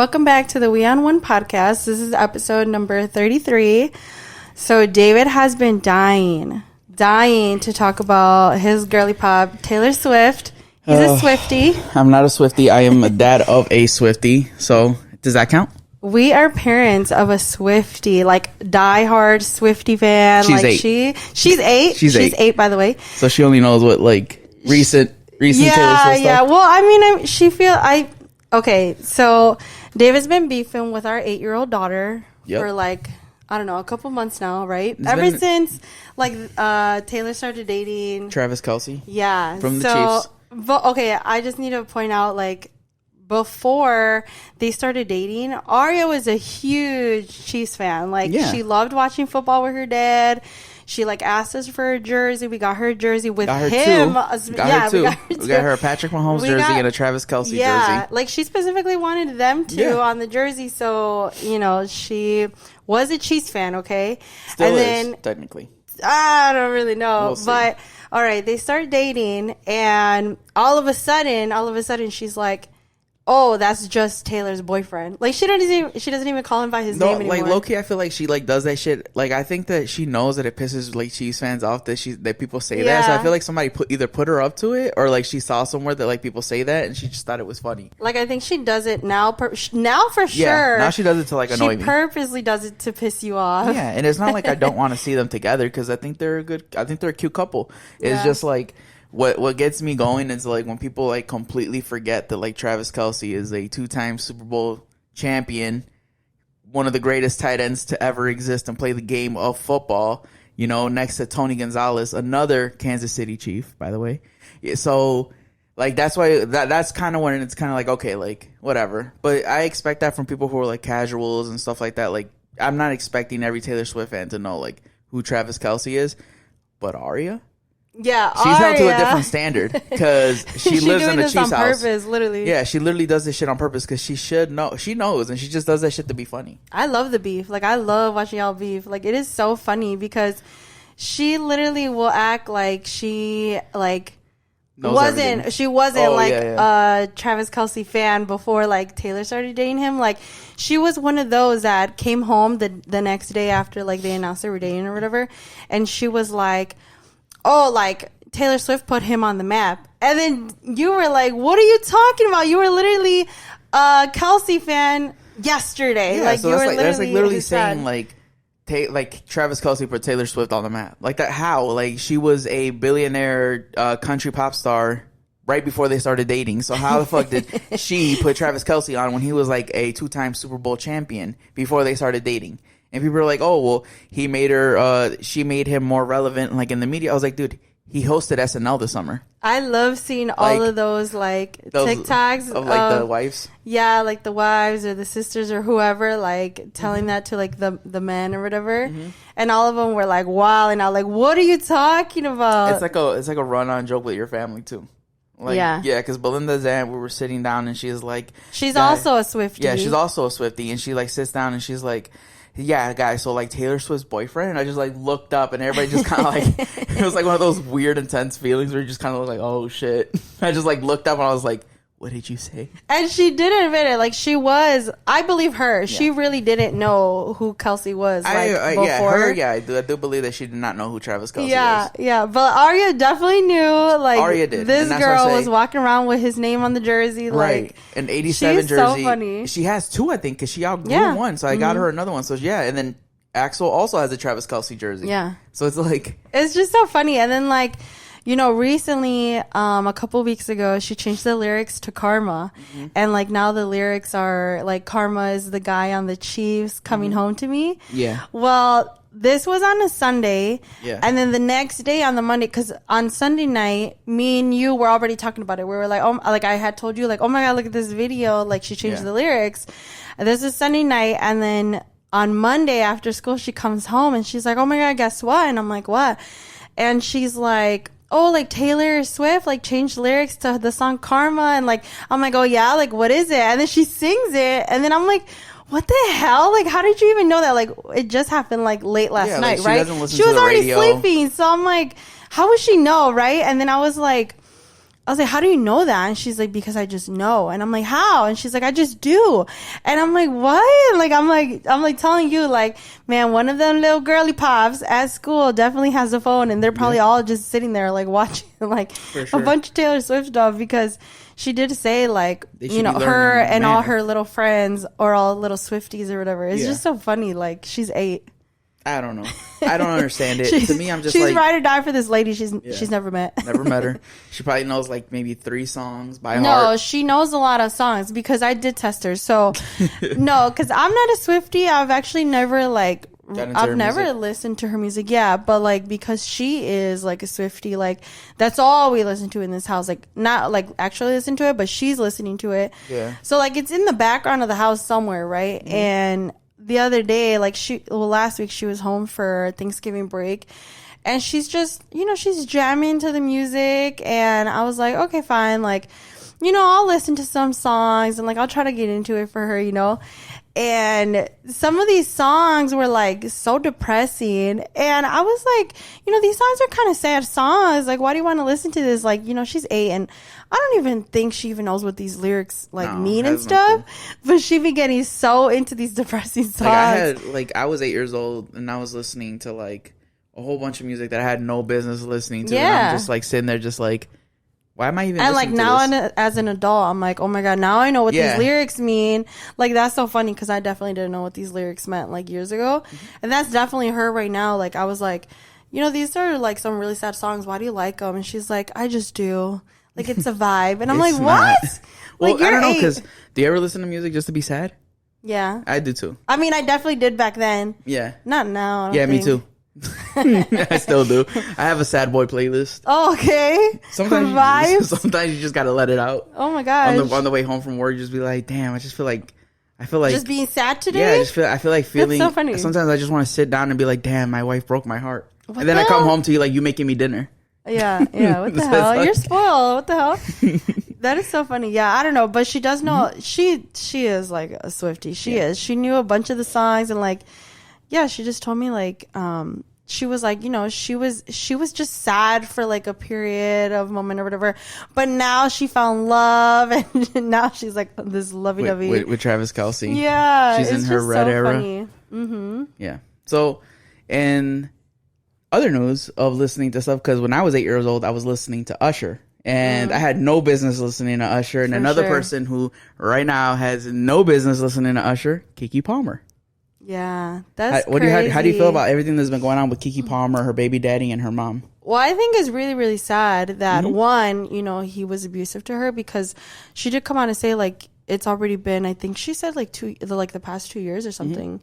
Welcome back to the We on One podcast. This is episode number 33. So David has been dying to talk about his girly pop, Taylor Swift. He's a Swifty. I'm not a Swifty. I am a dad of a Swifty. So does that count? We are parents of a Swifty, like diehard Swifty fan. She's like 8. She's 8. She's 8, by the way. So she only knows what like recent Taylor Swift stuff. Yeah. Well, I mean, okay. So David's been beefing with our 8-year-old daughter for like, I don't know, a couple months now, right? Ever since like Taylor started dating Travis Kelce. Yeah. From the Chiefs. But okay, I just need to point out, like, before they started dating, Aria was a huge Chiefs fan. Like, she loved watching football with her dad. She, like, asked us for a jersey. We got her a jersey with him. We got her a Patrick Mahomes jersey and a Travis Kelce jersey. Yeah, like, she specifically wanted them to on the jersey. So, you know, she was a Chiefs fan, okay? Still is, technically. I don't really know. But, all right, they start dating, and all of a sudden, she's like, oh, that's just Taylor's boyfriend. Like, she doesn't even call him by his name anymore. Like, low-key, I feel like she, like, does that shit. Like, I think that she knows that it pisses, like, Chiefs fans off that people say that. So I feel like somebody either put her up to it, or, like, she saw somewhere that, like, people say that, and she just thought it was funny. Like, I think she does it now for sure. Yeah, now she does it to, like, annoy me. She purposely does it to piss you off. Yeah, and it's not like I don't want to see them together, because I think they're a cute couple. It's just, like... What gets me going is like when people like completely forget that like Travis Kelce is a 2-time Super Bowl champion, one of the greatest tight ends to ever exist and play the game of football, you know, next to Tony Gonzalez, another Kansas City Chief, by the way. Yeah, so like that's why that's kind of when it's kind of like, okay, like whatever. But I expect that from people who are like casuals and stuff like that. Like I'm not expecting every Taylor Swift fan to know like who Travis Kelce is, but Aria? Yeah, she's held to a different standard because she lives in a Chiefs house. Purpose, literally. Yeah, she literally does this shit on purpose because she should know. She knows, and she just does that shit to be funny. I love the beef. Like, I love watching y'all beef. Like, it is so funny because she literally will act like she like wasn't a Travis Kelce fan before like Taylor started dating him. Like, she was one of those that came home the next day after like they announced they were dating or whatever, and she was like, oh, like, Taylor Swift put him on the map. And then you were like, what are you talking about? You were literally a Kelce fan yesterday. Yeah, like, so you were that's literally fan. saying, like Travis Kelce put Taylor Swift on the map. Like, that, how? Like, she was a billionaire country pop star right before they started dating. So how the fuck did she put Travis Kelce on when he was, like, a 2-time Super Bowl champion before they started dating? And people are like, oh, well, she made him more relevant, like, in the media. I was like, dude, he hosted SNL this summer. I love seeing all of those TikToks. Of, like, the wives? Yeah, like, the wives or the sisters or whoever, like, telling that to, like, the men or whatever. Mm-hmm. And all of them were, like, wow. And I was like, what are you talking about? It's like a run-on joke with your family, too. Like, yeah, because Belinda's aunt, we were sitting down, and she's like... She's also a Swiftie. Yeah, she's also a Swiftie. And she, like, sits down, and she's like... Yeah, guys, so, like, Taylor Swift's boyfriend, and I just, like, looked up, and everybody just kind of, like, it was, like, one of those weird, intense feelings where you just kind of like, oh, shit. I just, like, looked up, and I was like, what did you say? And she did admit it. Like, she was, I believe her. Yeah. She really didn't know who Kelce was, like, before. I do believe that she did not know who Travis Kelce was. Yeah, but Aria definitely knew, like, Aria did. This girl was walking around with his name on the jersey. Right. Like, an 87 she's jersey. So funny. She has 2, I think, because she outgrew one, so I got her another one. So, yeah, and then Axel also has a Travis Kelce jersey. Yeah. So it's like... It's just so funny. And then, like, you know, recently, a couple weeks ago, she changed the lyrics to Karma. Mm-hmm. And, like, now the lyrics are, like, Karma is the guy on the Chiefs coming home to me. Yeah. Well, this was on a Sunday. Yeah. And then the next day on the Monday, because on Sunday night, me and you were already talking about it. We were like, oh, like, I had told you, like, oh, my God, look at this video. Like, she changed the lyrics. And this is Sunday night. And then... on Monday after school, she comes home and she's like, oh my God, guess what? And I'm like, what? And she's like, oh, like Taylor Swift, like changed lyrics to the song Karma. And like, I'm like, oh yeah, like what is it? And then she sings it. And then I'm like, what the hell? Like, how did you even know that? Like, it just happened like late last night, she right? Doesn't listen she to was the already radio. sleeping. So I'm like, how would she know, right? And then I was like, I was like, how do you know that? And she's like, because I just know. And I'm like, how? And she's like, I just do. And I'm like, what? Like, I'm like telling you, like, man, one of them little girly pops at school definitely has a phone, and they're probably all just sitting there, like, watching, like, a bunch of Taylor Swift stuff, because she did say, like, you know, her and all her little friends or all little Swifties or whatever. It's just so funny. Like, she's 8. I don't know. I don't understand it. To me, I'm just she's like... ride or die for this lady she's never met. Never met her. She probably knows like maybe 3 songs by heart. No, she knows a lot of songs because I did test her. So, no, because I'm not a Swiftie. I've actually never like... I've never listened to her music. Yeah, but like because she is like a Swiftie, like that's all we listen to in this house. Like not like actually listen to it, but she's listening to it. Yeah. So like it's in the background of the house somewhere, right? Mm-hmm. And the other day, like last week she was home for Thanksgiving break, and she's just, you know, she's jamming to the music, and I was like, okay, fine, like, you know, I'll listen to some songs and like I'll try to get into it for her, you know. And some of these songs were like so depressing, and I was like, you know, these songs are kind of sad songs. Like, why do you want to listen to this? Like, you know, she's 8, and I don't even think she even knows what these lyrics like mean and stuff. But she be getting so into these depressing songs. I was 8 years old, and I was listening to like a whole bunch of music that I had no business listening to. Yeah. And I'm just like sitting there, just like, why am I even listening to this? And like now, as an adult, I'm like, oh my god, now I know what these lyrics mean. Like, that's so funny because I definitely didn't know what these lyrics meant like years ago. Mm-hmm. And that's definitely her right now. Like, I was like, you know, these are like some really sad songs. Why do you like them? And she's like, I just do. Like, it's a vibe. And I'm like, what? Well, like, I don't know, because do you ever listen to music just to be sad? Yeah. I do too. I mean, I definitely did back then. Yeah. Not now. Yeah, me too. I still do. I have a sad boy playlist. Oh, okay. Sometimes you just gotta let it out. Oh my gosh. On the way home from work, you just be like, damn, I feel like just being sad today. Yeah, I feel like feeling. That's so funny. Sometimes I just want to sit down and be like, damn, my wife broke my heart. And then I come home to you like, you making me dinner. Yeah. What the hell? Like, you're spoiled. What the hell? That is so funny. Yeah, I don't know, but she does know. Mm-hmm. She is like a Swiftie. She is. She knew a bunch of the songs, and like, yeah, she just told me like, she was like, you know, she was just sad for like a period of moment or whatever, but now she found love, and now she's like this lovey-dovey with Travis Kelce. Yeah, she's in her red era. Funny. Mm-hmm. Yeah. So, in other news of listening to stuff, because when I was 8 years old, I was listening to Usher. And I had no business listening to Usher. And another person who right now has no business listening to Usher, Keke Palmer. Yeah, that's crazy. How do you feel about everything that's been going on with Keke Palmer, her baby daddy, and her mom? Well, I think it's really, really sad that one, you know, he was abusive to her, because she did come out and say like it's already been, I think she said like the past 2 years or something.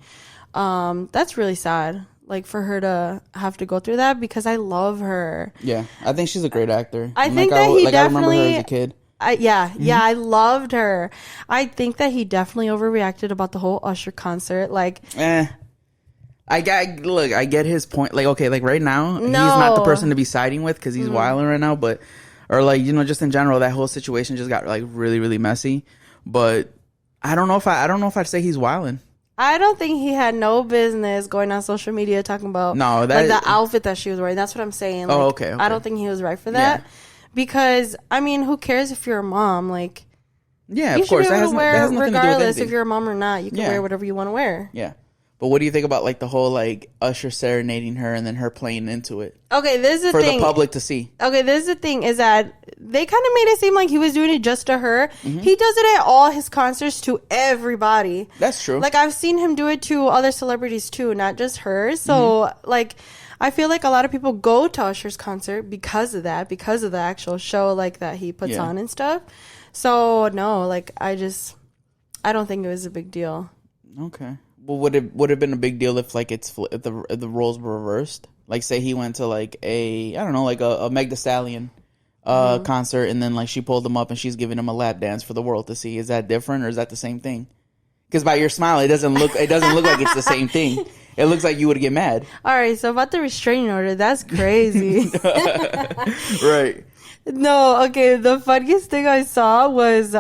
That's really sad. Like for her to have to go through that, because I love her. Yeah, I think she's a great actor. I think that he definitely. I remember her as a kid. I loved her. I think that he definitely overreacted about the whole Usher concert. Like, I get his point. Like, okay, like right now, he's not the person to be siding with because he's wilding right now. But, or like, you know, just in general, that whole situation just got like really, really messy. But I don't know if I'd say he's wilding. I don't think he had no business going on social media talking about like the outfit that she was wearing. That's what I'm saying. Like, okay. I don't think he was right for that. Yeah. Because, I mean, who cares if you're a mom? Like, yeah, of course. That has nothing regardless if you're a mom or not. You can wear whatever you want to wear. Yeah. But what do you think about, like, the whole, like, Usher serenading her and then her playing into it? Okay, this is the thing. For the public to see. Okay, this is the thing, is that they kind of made it seem like he was doing it just to her. Mm-hmm. He does it at all his concerts to everybody. That's true. Like, I've seen him do it to other celebrities, too, not just her. So, like, I feel like a lot of people go to Usher's concert because of that, because of the actual show, like, that he puts on and stuff. So, no, like, I don't think it was a big deal. Okay. Well, would it have been a big deal if like if the roles were reversed? Like, say he went to like a Meg Thee Stallion concert, and then like she pulled him up and she's giving him a lap dance for the world to see. Is that different, or is that the same thing? Because by your smile, it doesn't look like it's the same thing. It looks like you would get mad. All right, so about the restraining order, that's crazy. Right. No, okay. The funniest thing I saw was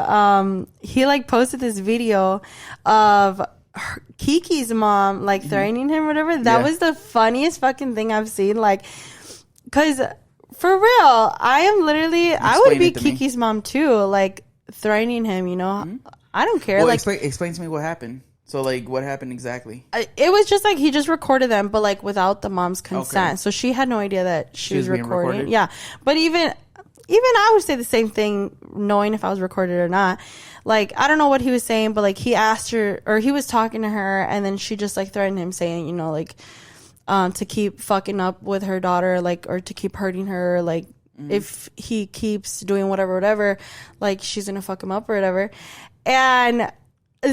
he like posted this video of Keke's mom like threatening him or whatever. That was the funniest fucking thing I've seen. Like, because For real, I am literally. I would be Explain it to me. Keke's mom too, like threatening him. You know, I don't care. Well, like, explain to me what happened. So, like, what happened exactly? it was just like he just recorded them, but like without the mom's consent. Okay. So she had no idea that she was being recording. recorded? Yeah, but even I would say the same thing, knowing if I was recorded or not. Like, I don't know what he was saying, but like he asked her, or he was talking to her, and then she just like threatened him, saying, you know, like, to keep fucking up with her daughter, like, or to keep hurting her, like, if he keeps doing whatever, like, she's gonna fuck him up or whatever. And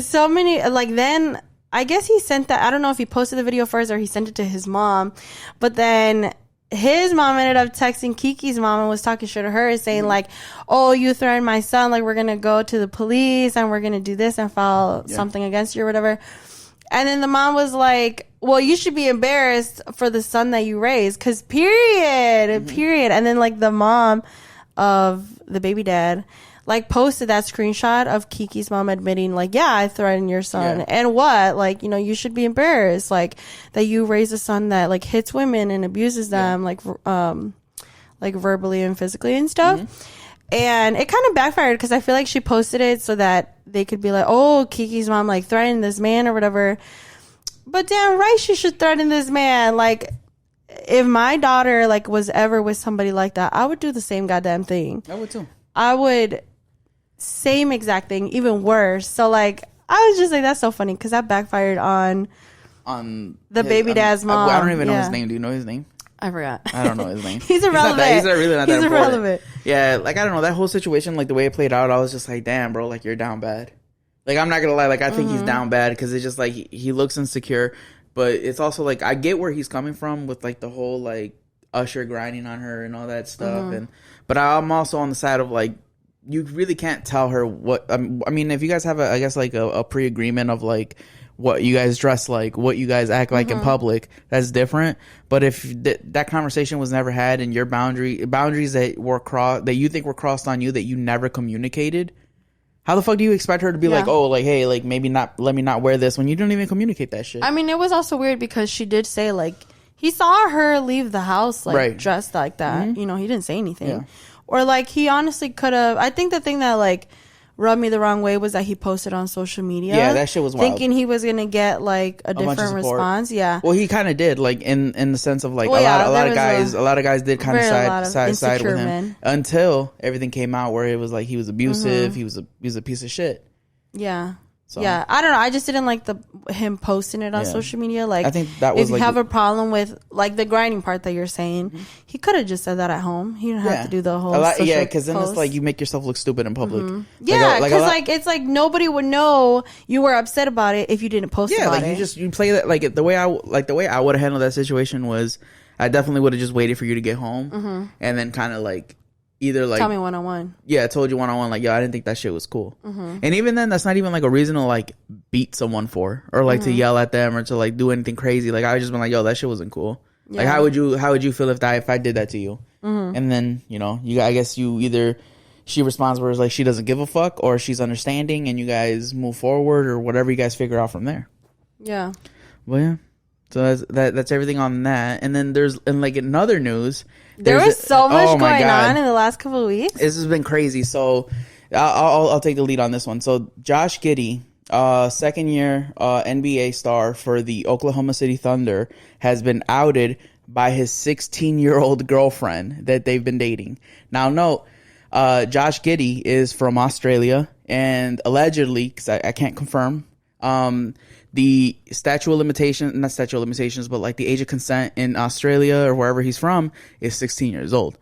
so many, like, then I guess he sent that. I don't know if he posted the video first or he sent it to his mom, but then his mom ended up texting Keke's mom and was talking shit to her, saying like, oh, you threatened my son, like, we're gonna go to the police and we're gonna do this and file something against you or whatever. And then the mom was like, well, you should be embarrassed for the son that you raised, because period. And then like the mom of the baby dad like posted that screenshot of Keke's mom admitting like, yeah, I threatened your son. And what? Like, you know, you should be embarrassed, like, that you raise a son that like hits women and abuses them, like verbally and physically and stuff. And it kind of backfired, because I feel like she posted it so that they could be like, oh, Keke's mom like threatened this man or whatever. But damn right she should threaten this man. Like, if my daughter like was ever with somebody like that, I would do the same goddamn thing. I would too. I would, same exact thing, even worse. So like, I was just like, that's so funny, because that backfired on the baby dad's mom. I don't even know his name. Do you know his name? I forgot. I don't know his name. He's irrelevant. He's really not that irrelevant. Yeah, like, I don't know, that whole situation, like the way it played out, I was just like, damn, bro, like, you're down bad. Like, I'm not gonna lie, like, I think he's down bad, because it's just like he looks insecure, but it's also like, I get where he's coming from with like the whole like Usher grinding on her and all that stuff, but I'm also on the side of like, you really can't tell her what. I mean, if you guys have I guess like a pre-agreement of like what you guys dress like, what you guys act like in public, that's different. But if that conversation was never had, and your boundaries that you think were crossed on you, that you never communicated, how the fuck do you expect her to be like, oh, like, hey, like, maybe not, let me not wear this, when you don't even communicate that shit? I mean, it was also weird because she did say like he saw her leave the house like dressed like that. You know, he didn't say anything. Or like, he honestly could have. I think the thing that like rubbed me the wrong way was that he posted on social media. Yeah, that shit was wild. Thinking he was gonna get like a different response. Yeah. Well, he kind of did, like in the sense of like a lot of guys did kind of side with him until everything came out where it was like he was abusive. He was a piece of shit. Yeah. So. Yeah, I don't know. I just didn't like him posting it on social media. Like, I think that was if you have a problem with like the grinding part that you're saying, he could have just said that at home. He didn't have to do the whole because then it's like you make yourself look stupid in public. Yeah, because like it's like nobody would know you were upset about it if you didn't post about it. Yeah, you play that like the way I would have handled that situation was I definitely would have just waited for you to get home and then kind of like. Either like tell me one-on-one. Yeah, I told you one-on-one, like, yo, I didn't think that shit was cool. And even then, that's not even like a reason to like beat someone for, or like to yell at them, or to like do anything crazy. Like, I was just been like, yo, that shit wasn't cool. Like, how would you feel if I did that to you? And then, you know, I guess you either, she responds where it's like she doesn't give a fuck, or she's understanding, and you guys move forward, or whatever you guys figure out from there. Yeah. Well, yeah. So that's everything on that. And then like in other news, there was so much going on in the last couple of weeks. This has been crazy. So I'll take the lead on this one. So Josh Giddey, second year NBA star for the Oklahoma City Thunder, has been outed by his 16-year-old girlfriend that they've been dating. Now, note, Josh Giddey is from Australia, and allegedly, because I can't confirm, the not statute of limitations, but like the age of consent in Australia or wherever he's from is 16 years old.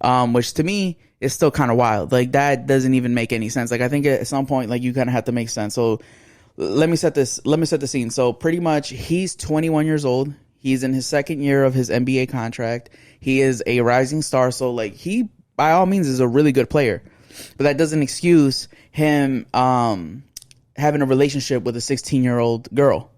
Which to me is still kind of wild. Like, that doesn't even make any sense. Like, I think at some point, like, you kind of have to make sense. So let me set the scene. So pretty much he's 21 years old. He's in his second year of his NBA contract. He is a rising star. So like, he by all means is a really good player, but that doesn't excuse him, having a relationship with a 16-year-old girl.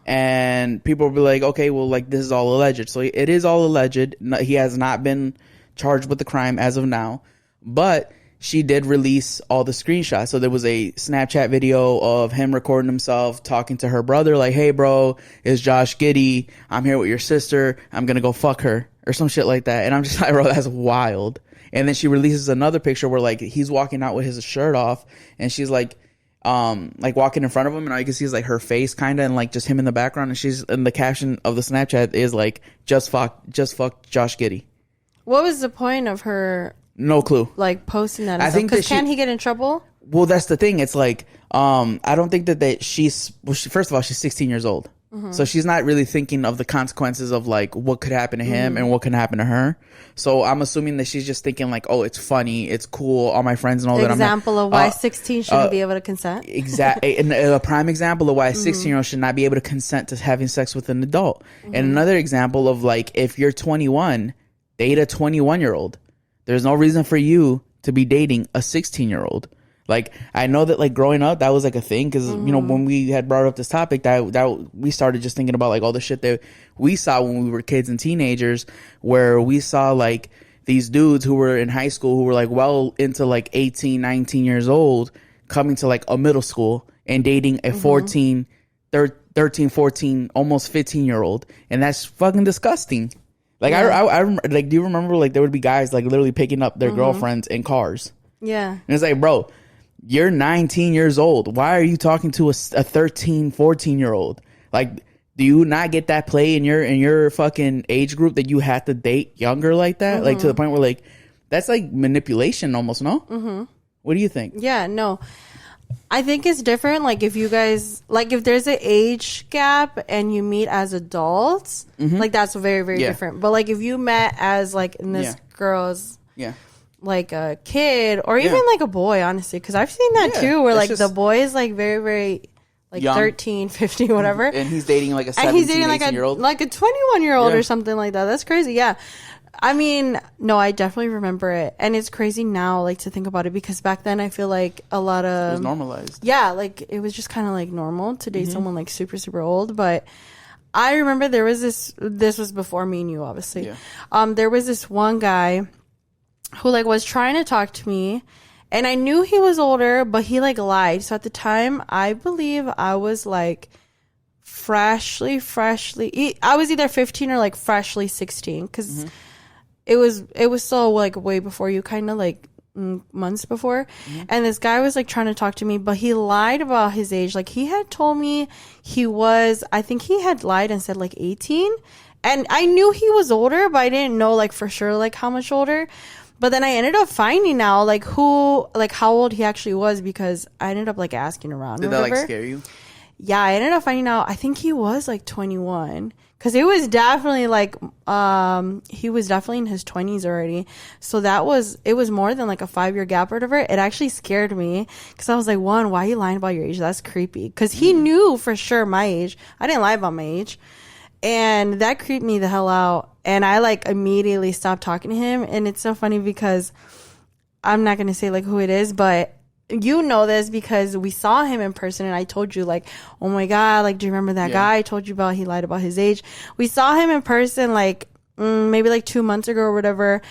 And people will be like, okay, well, like, this is all alleged. So it is all alleged. He has not been charged with the crime as of now, but she did release all the screenshots. So there was a Snapchat video of him recording himself talking to her brother, like, hey bro, it's Josh Giddey, I'm here with your sister, I'm gonna go fuck her, or some shit like that. And I'm just like, bro, that's wild. And then she releases another picture where like he's walking out with his shirt off, and she's like walking in front of him, and all you can see is like her face kind of, and like just him in the background. And she's, and the caption of the Snapchat is like, just fuck Josh Giddey. What was the point of her? No clue. Like posting that. I think because can he get in trouble? Well, that's the thing. It's like I don't think that first of all, she's 16 years old. So she's not really thinking of the consequences of like what could happen to him and what can happen to her. So I'm assuming that she's just thinking like, oh, it's funny, it's cool, all my friends and all that. Example of why 16 shouldn't be able to consent. Exactly. And a prime example of why a 16-year-old should not be able to consent to having sex with an adult. And another example of like, if you're 21, date a 21-year-old. There's no reason for you to be dating a 16-year-old. Like, I know that, like, growing up, that was, like, a thing. Because, you know, when we had brought up this topic, that we started just thinking about, like, all the shit that we saw when we were kids and teenagers, where we saw, like, these dudes who were in high school who were, like, well into, like, 18, 19 years old, coming to, like, a middle school and dating a 13, 14, almost 15-year-old. And that's fucking disgusting. Like, I like, do you remember, like, there would be guys, like, literally picking up their girlfriends in cars? Yeah. And it's like, bro, you're 19 years old. Why are you talking to a 13, 14-year-old? Like, do you not get that play in your fucking age group that you have to date younger like that? Like, to the point where, like, that's like manipulation almost, no? What do you think? Yeah, no. I think it's different. Like, if you guys, like, if there's an age gap and you meet as adults, like, that's very, very different. But, like, if you met as, like, in this girl's... Yeah. Like a kid or even like a boy, honestly, because I've seen that too, where like the boy is like very, very like young. 13, 15, whatever, and he's dating like a 17, 18-year-old, like a 21-year-old or something like that. That's crazy. Yeah, I mean, no, I definitely remember it, and it's crazy now, like, to think about it, because back then I feel like a lot of it was normalized. Yeah, like it was just kind of like normal to date someone like super, super old, but. I remember there was this was before me and you, obviously. There was this one guy who like was trying to talk to me, and I knew he was older, but he like lied. So at the time, I believe I was like freshly I was either 15 or like freshly 16, because it was still like way before you, kind of like months before. And this guy was like trying to talk to me, but he lied about his age. Like, he had told me I think he had lied and said like 18, and I knew he was older, but I didn't know like for sure like how much older. But then I ended up finding out like how old he actually was, because I ended up like asking around. Did that like scare you? Yeah, I ended up finding out. I think he was like 21, because it was definitely like he was definitely in his 20s already. So it was more than like a 5-year gap or whatever. It actually scared me, because I was like, one, why are you lying about your age? That's creepy. Because he knew for sure my age. I didn't lie about my age. And that creeped me the hell out. And I like immediately stopped talking to him. And it's so funny, because I'm not going to say like who it is, but you know this because we saw him in person, and I told you like, oh my God, like, do you remember that guy I told you about? He lied about his age. We saw him in person like maybe like 2 months ago or whatever.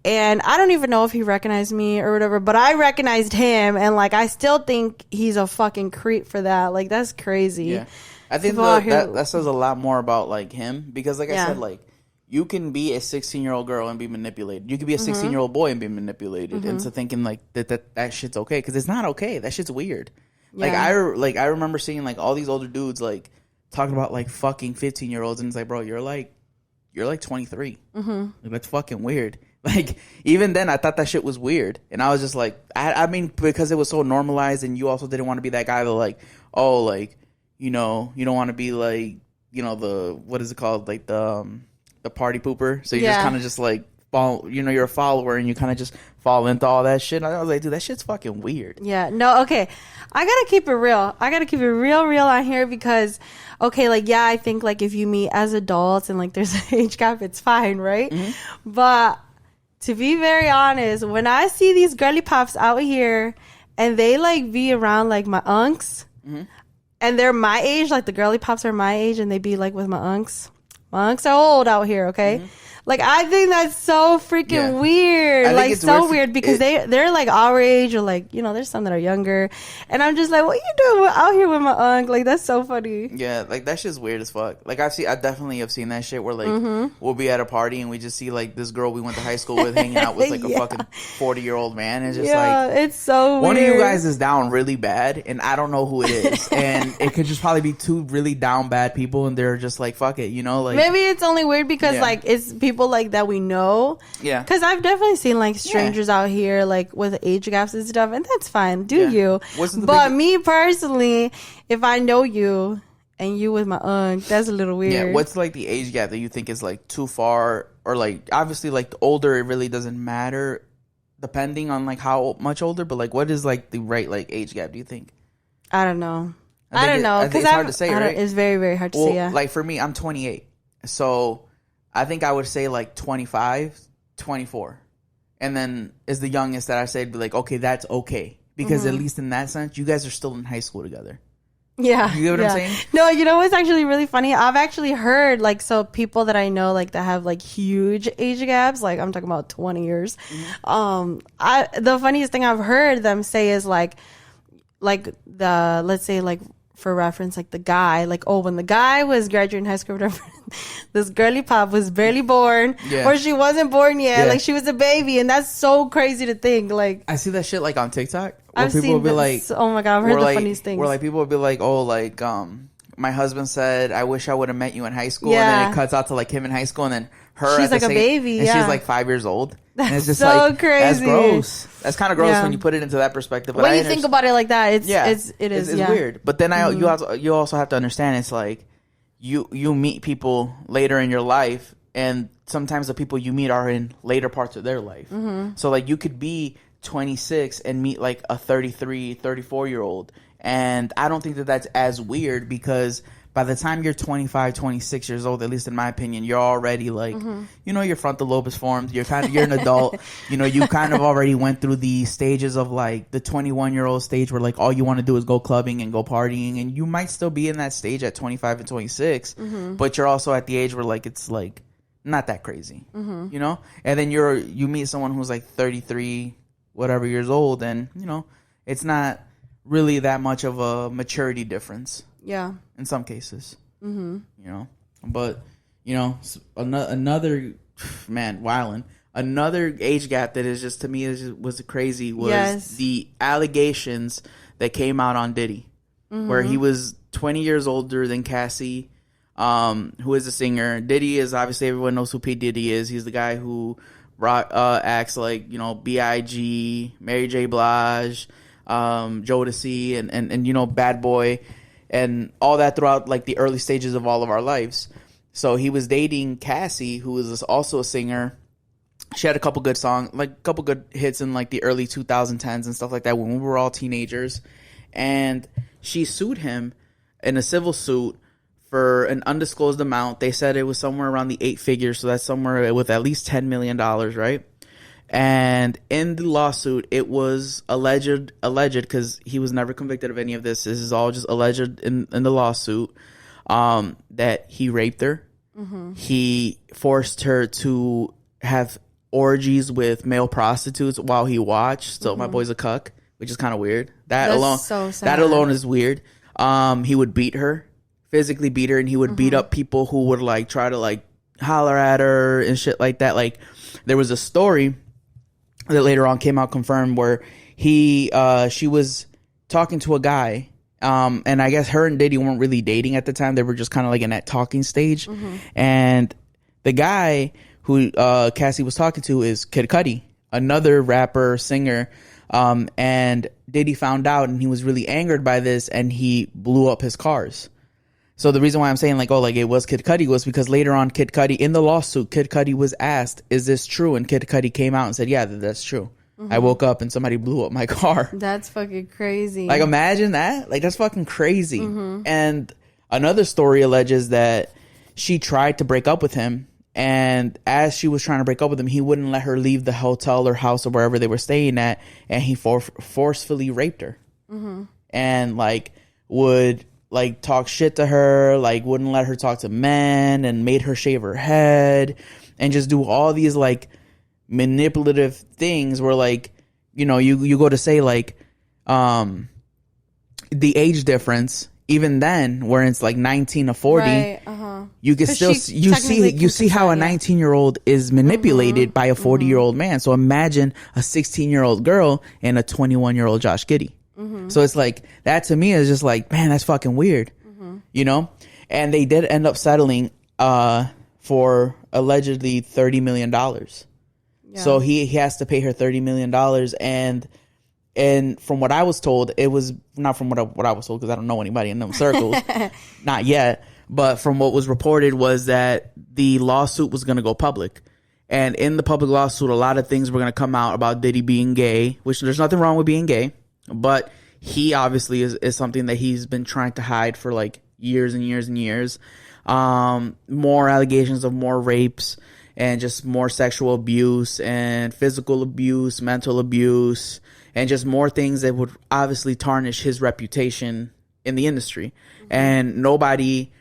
And I don't even know if he recognized me or whatever, but I recognized him. And like, I still think he's a fucking creep for that. Like, that's crazy. Yeah. I think that says a lot more about like him, because like I said, like, you can be a 16-year-old girl and be manipulated. You could be a 16-year-old boy and be manipulated into thinking like that shit's okay, because it's not okay. That shit's weird. Yeah. I remember seeing like all these older dudes like talking about like fucking 15-year-olds, and it's like, bro, you're like 23. Like, that's fucking weird. Like, even then, I thought that shit was weird, and I was just like, I mean, because it was so normalized, and you also didn't want to be that guy that like, oh, like, you know, you don't want to be like, you know, the, what is it called, like the party pooper. So you just kind of just like fall, you know, you're a follower, and you kind of just fall into all that shit. And I was like, dude, that shit's fucking weird. Yeah, no, okay, I gotta keep it real. Real on here, because okay, like, yeah, I think like if you meet as adults and like there's an age gap, it's fine, right? But to be very honest, when I see these girly pops out here and they like be around like my unks, and they're my age, like the girly pops are my age, and they be like with my unks. My unks are old out here, okay? Like, I think that's so freaking weird. Like, so weird because they're like our age, or like, you know, there's some that are younger. And I'm just like, what you doing out here with my aunt? Like, that's so funny. Yeah, like, that shit's weird as fuck. Like, I definitely have seen that shit where, like, we'll be at a party and we just see, like, this girl we went to high school with hanging out with, like, a fucking 40-year-old man. It's just like, it's so weird. One of you guys is down really bad, and I don't know who it is. And it could just probably be two really down bad people, and they're just like, fuck it, you know? Like, maybe it's only weird because, like, it's people, like, that we know. Yeah. Because I've definitely seen, like, strangers out here, like, with age gaps and stuff, and that's fine. Do you. But me personally, if I know you and you with my aunt, that's a little weird. Yeah, what's, like, the age gap that you think is, like, too far? Or, like, obviously, like, the older, it really doesn't matter depending on, like, how much older. But, like, what is, like, the right, like, age gap, do you think? I don't know. I don't know. Because it's hard to say, right? It's very, very hard to say, yeah. Like, for me, I'm 28. So, I think I would say, like, 25, 24. And then is the youngest that I say, be like, okay, that's okay. Because at least in that sense, you guys are still in high school together. Yeah. You get what I'm saying? No, you know what's actually really funny? I've actually heard, like, so people that I know, like, that have, like, huge age gaps, like, I'm talking about 20 years. The funniest thing I've heard them say is, like, let's say, like, for reference, like, the guy, like, oh, when the guy was graduating high school or whatever, this girly pop was barely born, or she wasn't born yet, like, she was a baby, and that's so crazy to think. Like, I see that shit, like, on TikTok, where people will be like, oh my god, I've heard the funniest things. Where, like, people would be like, oh, like, my husband said, I wish I would have met you in high school, and then it cuts out to, like, him in high school, and then her, she's like a baby, and she's like 5 years old. That's and it's just so like, crazy. That's gross. That's kind of gross when you put it into that perspective. But when you think about it like that, it is weird. But then you also have to understand, it's like you meet people later in your life, and sometimes the people you meet are in later parts of their life. So, like, you could be 26 and meet, like, a 33, 34-year-old. And I don't think that that's as weird, because by the time you're 25, 26 years old, at least in my opinion, you're already, like, you know, your frontal lobe is formed. You're an adult. You know, you kind of already went through the stages of, like, the 21-year-old stage where, like, all you want to do is go clubbing and go partying. And you might still be in that stage at 25 and 26, but you're also at the age where, like, it's, like, not that crazy, you know? And then you meet someone who's, like, 33, whatever years old, and, you know, it's not really that much of a maturity difference. Yeah. In some cases. You know? But, you know, another, man, wildin'. Another age gap that is just, to me, was crazy was the allegations that came out on Diddy. Where he was 20 years older than Cassie, who is a singer. Diddy is, obviously, everyone knows who P. Diddy is. He's the guy who acts like, you know, B.I.G., Mary J. Blige, Jodeci, and you know, Bad Boy, and all that throughout, like, the early stages of all of our lives. So he was dating Cassie, who was also a singer. She had a couple good songs, like, a couple good hits in, like, the early 2010s and stuff like that, when we were all teenagers. And she sued him in a civil suit for an undisclosed amount. They said it was somewhere around the 8 figures, so that's somewhere with at least $10 million, right? And in the lawsuit, it was alleged, because he was never convicted of any of this. This is all just alleged in the lawsuit, that he raped her. He forced her to have orgies with male prostitutes while he watched. So my boy's a cuck, which is kind of weird. That's alone, so sad. That alone is weird. He would beat her, physically beat her, and he would beat up people who would, like, try to, like, holler at her and shit like that. Like, there was a story that later on came out confirmed where she was talking to a guy, and I guess her and Diddy weren't really dating at the time. They were just kind of, like, in that talking stage. And the guy who Cassie was talking to is Kid Cudi, another rapper, singer, and Diddy found out, and he was really angered by this, and he blew up his cars. So the reason why I'm saying, like, oh, like, it was Kid Cudi was because later on, Kid Cudi, in the lawsuit, Kid Cudi was asked, is this true? And Kid Cudi came out and said, yeah, that's true. I woke up and somebody blew up my car. That's fucking crazy. Like, imagine that. Like, that's fucking crazy. And another story alleges that she tried to break up with him. And as she was trying to break up with him, he wouldn't let her leave the hotel or house or wherever they were staying at. And he forcefully raped her. And, like, would, like, talk shit to her, like, wouldn't let her talk to men, and made her shave her head, and just do all these like manipulative things where like, you know, you go to say like the age difference, even then where it's like 19 to 40, right, you can still you see how a 19-year-old is manipulated by a 40-year-old man. So imagine a 16-year-old girl and a 21-year-old Josh Giddey. So it's like, that to me is just like, man, that's fucking weird, you know? And they did end up settling for allegedly $30 million. Yeah. So he has to pay her $30 million. And from what I was told, it was not from what I was told, because I don't know anybody in them circles, not yet. But from what was reported was that the lawsuit was going to go public. And in the public lawsuit, a lot of things were going to come out about Diddy being gay, which there's nothing wrong with being gay. But he obviously is something that he's been trying to hide for like years and years and years. More allegations of more rapes and just more sexual abuse and physical abuse, mental abuse, and just more things that would obviously tarnish his reputation in the industry. And nobody,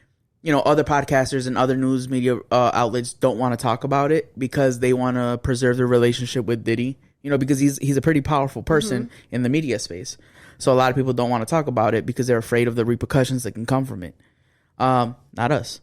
you know, other podcasters and other news media outlets don't want to talk about it because they want to preserve their relationship with Diddy, you know, because he's a pretty powerful person in the media space. So a lot of people don't want to talk about it because they're afraid of the repercussions that can come from it. Not us,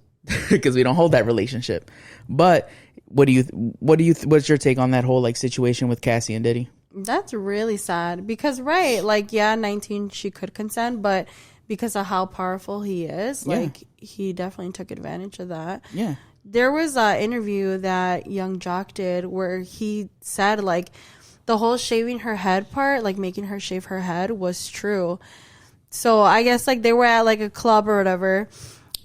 because we don't hold that relationship. But what's your take on that whole like situation with Cassie and Diddy? That's really sad because, right, like, yeah, 19, she could consent, but because of how powerful he is, like, he definitely took advantage of that. Yeah. There was an interview that Young Jock did where he said, like, the whole shaving her head part, like, making her shave her head was true. So I guess, like, they were at, like, a club or whatever,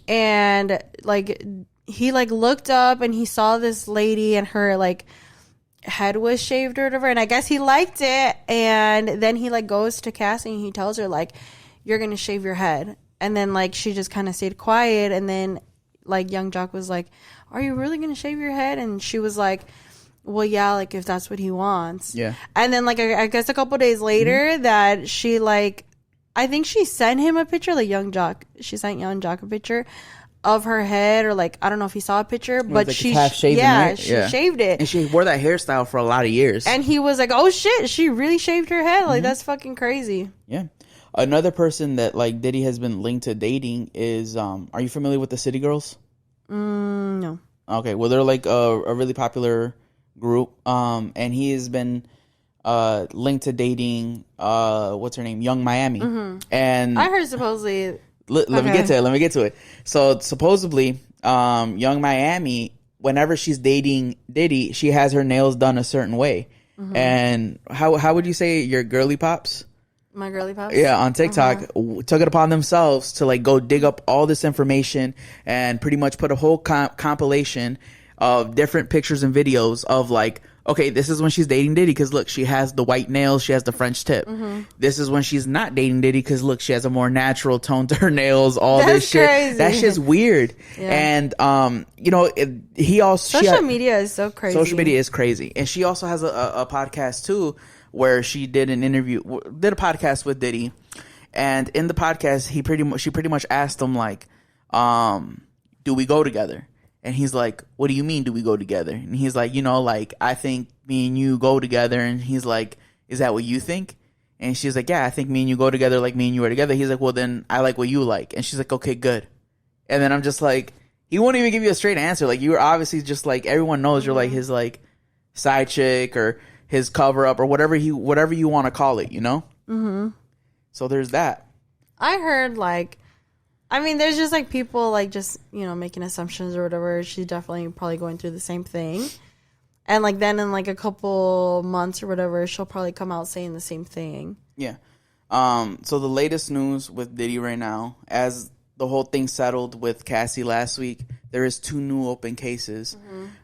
and, like, he, like, looked up and he saw this lady and her, like, head was shaved or whatever, and I guess he liked it, and then he like goes to Cassie and he tells her like, you're gonna shave your head, and then like she just kind of stayed quiet, and then like Young Jock was like, are you really gonna shave your head? And she was like, well, yeah, like if that's what he wants. Yeah. And then like I guess a couple days later that she like, I think she sent him a picture, like she sent Young Jock a picture of her head, or like I don't know if he saw a picture, but like she shaved it, and she wore that hairstyle for a lot of years. And he was like, "Oh shit, she really shaved her head! Like that's fucking crazy." Yeah. Another person that like Diddy has been linked to dating is are you familiar with the City Girls? No. Okay, well they're like a really popular group, and he has been linked to dating what's her name, Young Miami, and I heard supposedly. Let me get to it. So supposedly, Young Miami, whenever she's dating Diddy, she has her nails done a certain way. And how would you say your girly pops? My girly pops? Yeah, on TikTok, took it upon themselves to like go dig up all this information and pretty much put a whole compilation of different pictures and videos of like, okay, this is when she's dating Diddy because look, she has the white nails, she has the French tip. This is when she's not dating Diddy because look, she has a more natural tone to her nails. All That's this shit, crazy. That shit's weird. Yeah. And you know, he also social media is so crazy. Social media is crazy, and she also has a podcast too, where she did a podcast with Diddy, and in the podcast, she pretty much asked him like, do we go together? And he's like, what do you mean, do we go together? And he's like, you know, like, I think me and you go together. And he's like, is that what you think? And she's like, yeah, I think me and you go together like me and you are together. He's like, well, then I like what you like. And she's like, okay, good. And then I'm just like, he won't even give you a straight answer. Like, you were obviously just like, everyone knows you're like his like side chick or his cover up or whatever you want to call it, you know? So there's that. I heard like, I mean, there's just, like, people, like, just, you know, making assumptions or whatever. She's definitely probably going through the same thing. And, like, then in, like, a couple months or whatever, she'll probably come out saying the same thing. Yeah. So the latest news with Diddy right now, as the whole thing settled with Cassie last week, there is 2 new open cases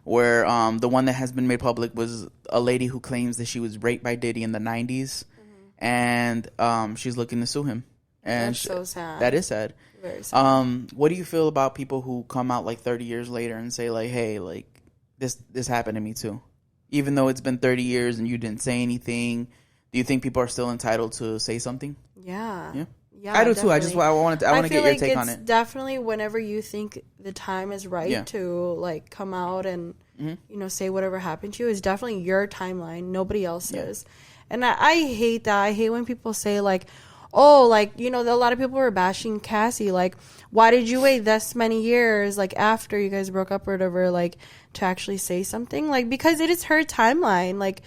where the one that has been made public was a lady who claims that she was raped by Diddy in the 90s. And she's looking to sue him. And that's so sad. That is sad. Very sad. What do you feel about people who come out like 30 years later and say like, hey, like this happened to me too, even though it's been 30 years and you didn't say anything? Do you think people are still entitled to say something? Yeah. I do definitely. Too. I want to get your take on it. Definitely, whenever you think the time is right to like come out and say whatever happened to you. It's definitely your timeline, nobody else's. And I hate that. I hate when people say like, oh, like, a lot of people were bashing Cassie. Like, why did you wait this many years, like, after you guys broke up or whatever, like, to actually say something? Like, because it is her timeline. Like,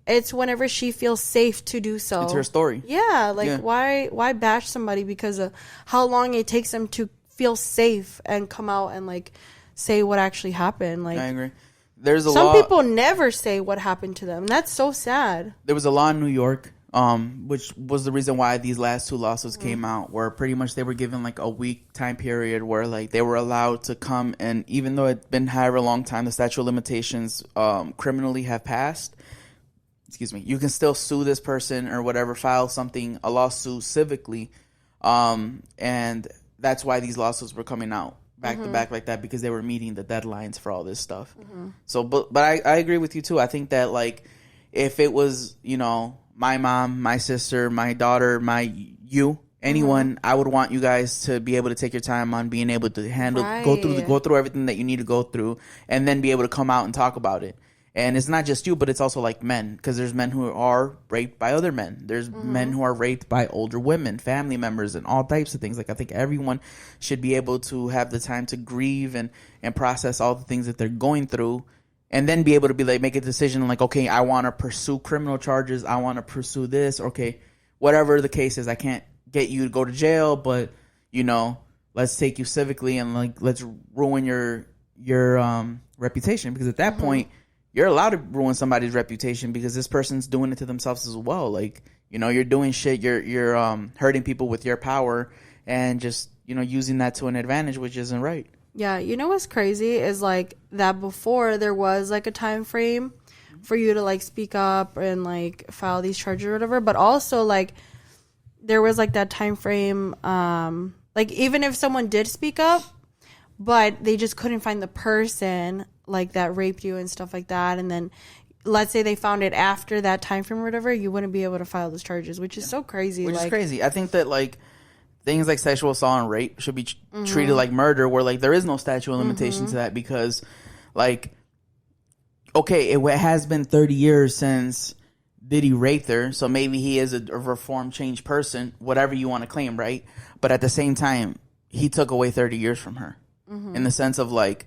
it's whenever she feels safe to do so. It's her story. Yeah. Like, why bash somebody because of how long it takes them to feel safe and come out and, like, say what actually happened? Like, I agree. There's a some people never say what happened to them. That's so sad. There was a law in New York, which was the reason why these last two lawsuits came out, where pretty much they were given like a week time period where like they were allowed to come, and even though it's been however long time the statute of limitations criminally have passed, you can still sue this person or whatever, file a lawsuit civically, and that's why these lawsuits were coming out back to back like that, because they were meeting the deadlines for all this stuff. So, but I agree with you too. I think that like if it was, my mom, my sister, my daughter, anyone, I would want you guys to be able to take your time on being able to handle, go through everything that you need to go through, and then be able to come out and talk about it. And it's not just you, but it's also like men, because there's men who are raped by other men. There's men who are raped by older women, family members, and all types of things. Like, I think everyone should be able to have the time to grieve and process all the things that they're going through, and then be able to be like, make a decision like, okay, I want to pursue criminal charges. I want to pursue this. Okay, whatever the case is, I can't get you to go to jail, but let's take you civically and like let's ruin your reputation, because at that point you're allowed to ruin somebody's reputation, because this person's doing it to themselves as well. Like, you're doing shit, you're hurting people with your power, and just using that to an advantage, which isn't right. Yeah, what's crazy is like that before there was like a time frame for you to like speak up and like file these charges or whatever, but also like there was like that time frame, like even if someone did speak up but they just couldn't find the person like that raped you and stuff like that, and then let's say they found it after that time frame or whatever, you wouldn't be able to file those charges, which is so crazy. Which is crazy. I think that like things like sexual assault and rape should be treated like murder, where like there is no statute of limitation to that, because like, okay, it has been 30 years since Diddy raped her, so maybe he is a reformed, changed person, whatever you want to claim, right? But at the same time, he took away 30 years from her, in the sense of like,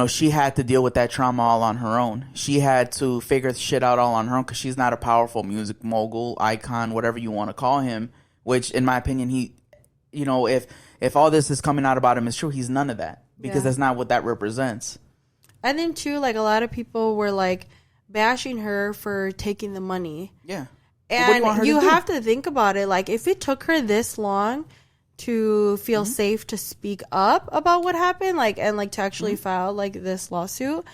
she had to deal with that trauma all on her own. She had to figure shit out all on her own, because she's not a powerful music mogul, icon, whatever you want to call him, which in my opinion, he, if all this is coming out about him is true, he's none of that, because that's not what that represents. And then too, like a lot of people were like bashing her for taking the money. Yeah. And you have to think about it. Like, if it took her this long to feel safe to speak up about what happened, like, and like to actually file like this lawsuit,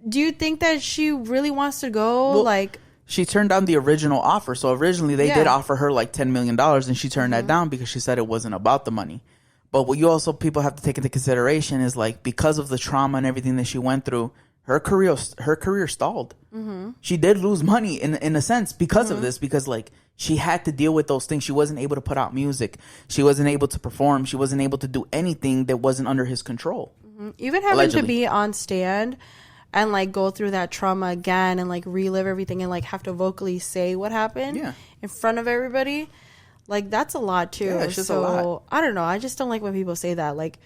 do you think that she really wants to go? Like, she turned down the original offer. So originally they did offer her like $10 million, and she turned that down because she said it wasn't about the money. But what people have to take into consideration is like, because of the trauma and everything that she went through, her career stalled. She did lose money in a sense because of this, because like she had to deal with those things. She wasn't able to put out music. She wasn't able to perform. She wasn't able to do anything that wasn't under his control. Even having to be on stand and like go through that trauma again and like relive everything and like have to vocally say what happened in front of everybody, like that's a lot too. Yeah, it's just a lot. I don't know. I just don't like when people say that, like,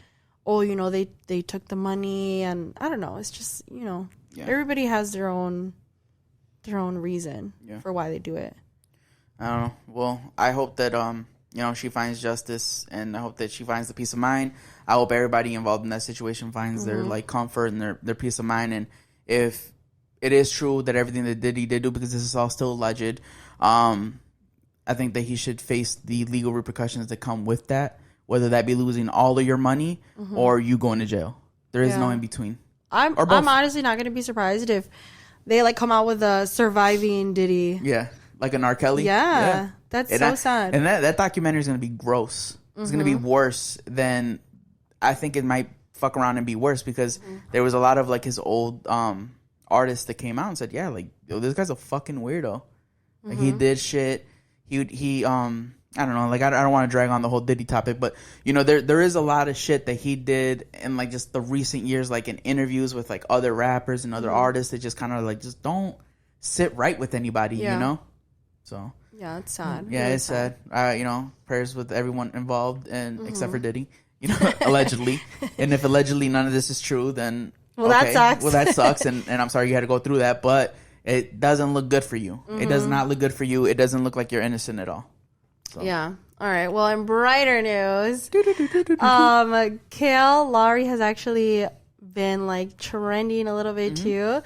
oh, they took the money, and I don't know. It's just, everybody has their own reason for why they do it. I don't know. Well, I hope that she finds justice, and I hope that she finds the peace of mind. I hope everybody involved in that situation finds their like comfort and their peace of mind. And if it is true that everything that Diddy did do, because this is all still alleged, I think that he should face the legal repercussions that come with that, whether that be losing all of your money or you going to jail. There is no in between. I'm honestly not going to be surprised if they like come out with a surviving Diddy. Yeah. Like an R. Kelly? Yeah. That's so sad. And that documentary is going to be gross. It's going to be worse than, I think it might fuck around and be worse, because there was a lot of like his old artists that came out and said, yeah, like, yo, this guy's a fucking weirdo. Like, he did shit. He I don't know, like I don't want to drag on the whole Diddy topic, but you know, there is a lot of shit that he did in like just the recent years, like in interviews with like other rappers and other artists that just kind of like just don't sit right with anybody, you know. So yeah, it's sad. Yeah, really it's sad. You know, prayers with everyone involved, and except for Diddy, you know, allegedly. And if allegedly none of this is true, then that sucks. Well, that sucks, and I'm sorry you had to go through that, but it doesn't look good for you. It does not look good for you. It doesn't look like you're innocent at all. So. Yeah. All right. Well, in brighter news, Kale Lowry has actually been like trending a little bit too.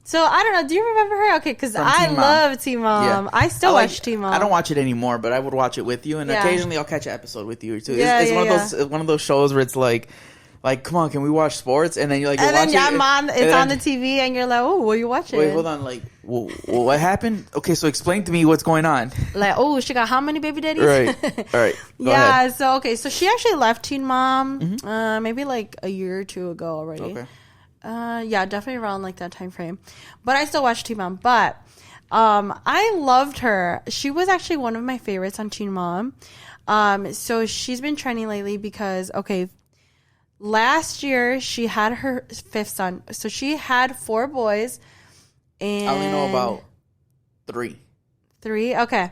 So I don't know. Do you remember her? Okay, because I love Teen Mom. Yeah. I still watch Teen Mom. I don't watch it anymore, but I would watch it with you, and occasionally I'll catch an episode with you too. It's one of those shows where it's like, come on, can we watch sports? And then you're like, and then it's on the TV, and you're like, oh, what are you watching? Wait, hold on, like, what happened? Okay, so explain to me what's going on. Like, oh, she got how many baby daddies? Right, all right. Go ahead. So she actually left Teen Mom, maybe like a year or two ago already. Okay. Yeah, definitely around like that time frame. But I still watch Teen Mom. But I loved her. She was actually one of my favorites on Teen Mom. So she's been trending lately because last year she had her 5th son. So she had 4 boys. And I only know about 3. 3? Okay.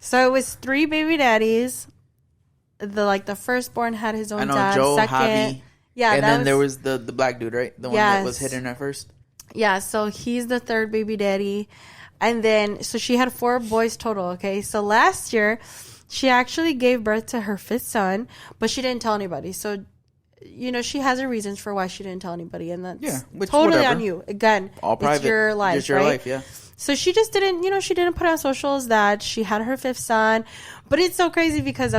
So it was 3 baby daddies. The firstborn had his own dad. Joe, second. Javi. Yeah, and then there was the black dude, right? The one that was hidden at first. Yeah, so he's the 3rd baby daddy. And then, so she had 4 boys total, okay? So last year, she actually gave birth to her 5th son, but she didn't tell anybody. So, you know, she has her reasons for why she didn't tell anybody. And that's totally on you. Again, all private. It's your life, It's your life, yeah. So she just didn't, she didn't put on socials that she had her 5th son. But it's so crazy because,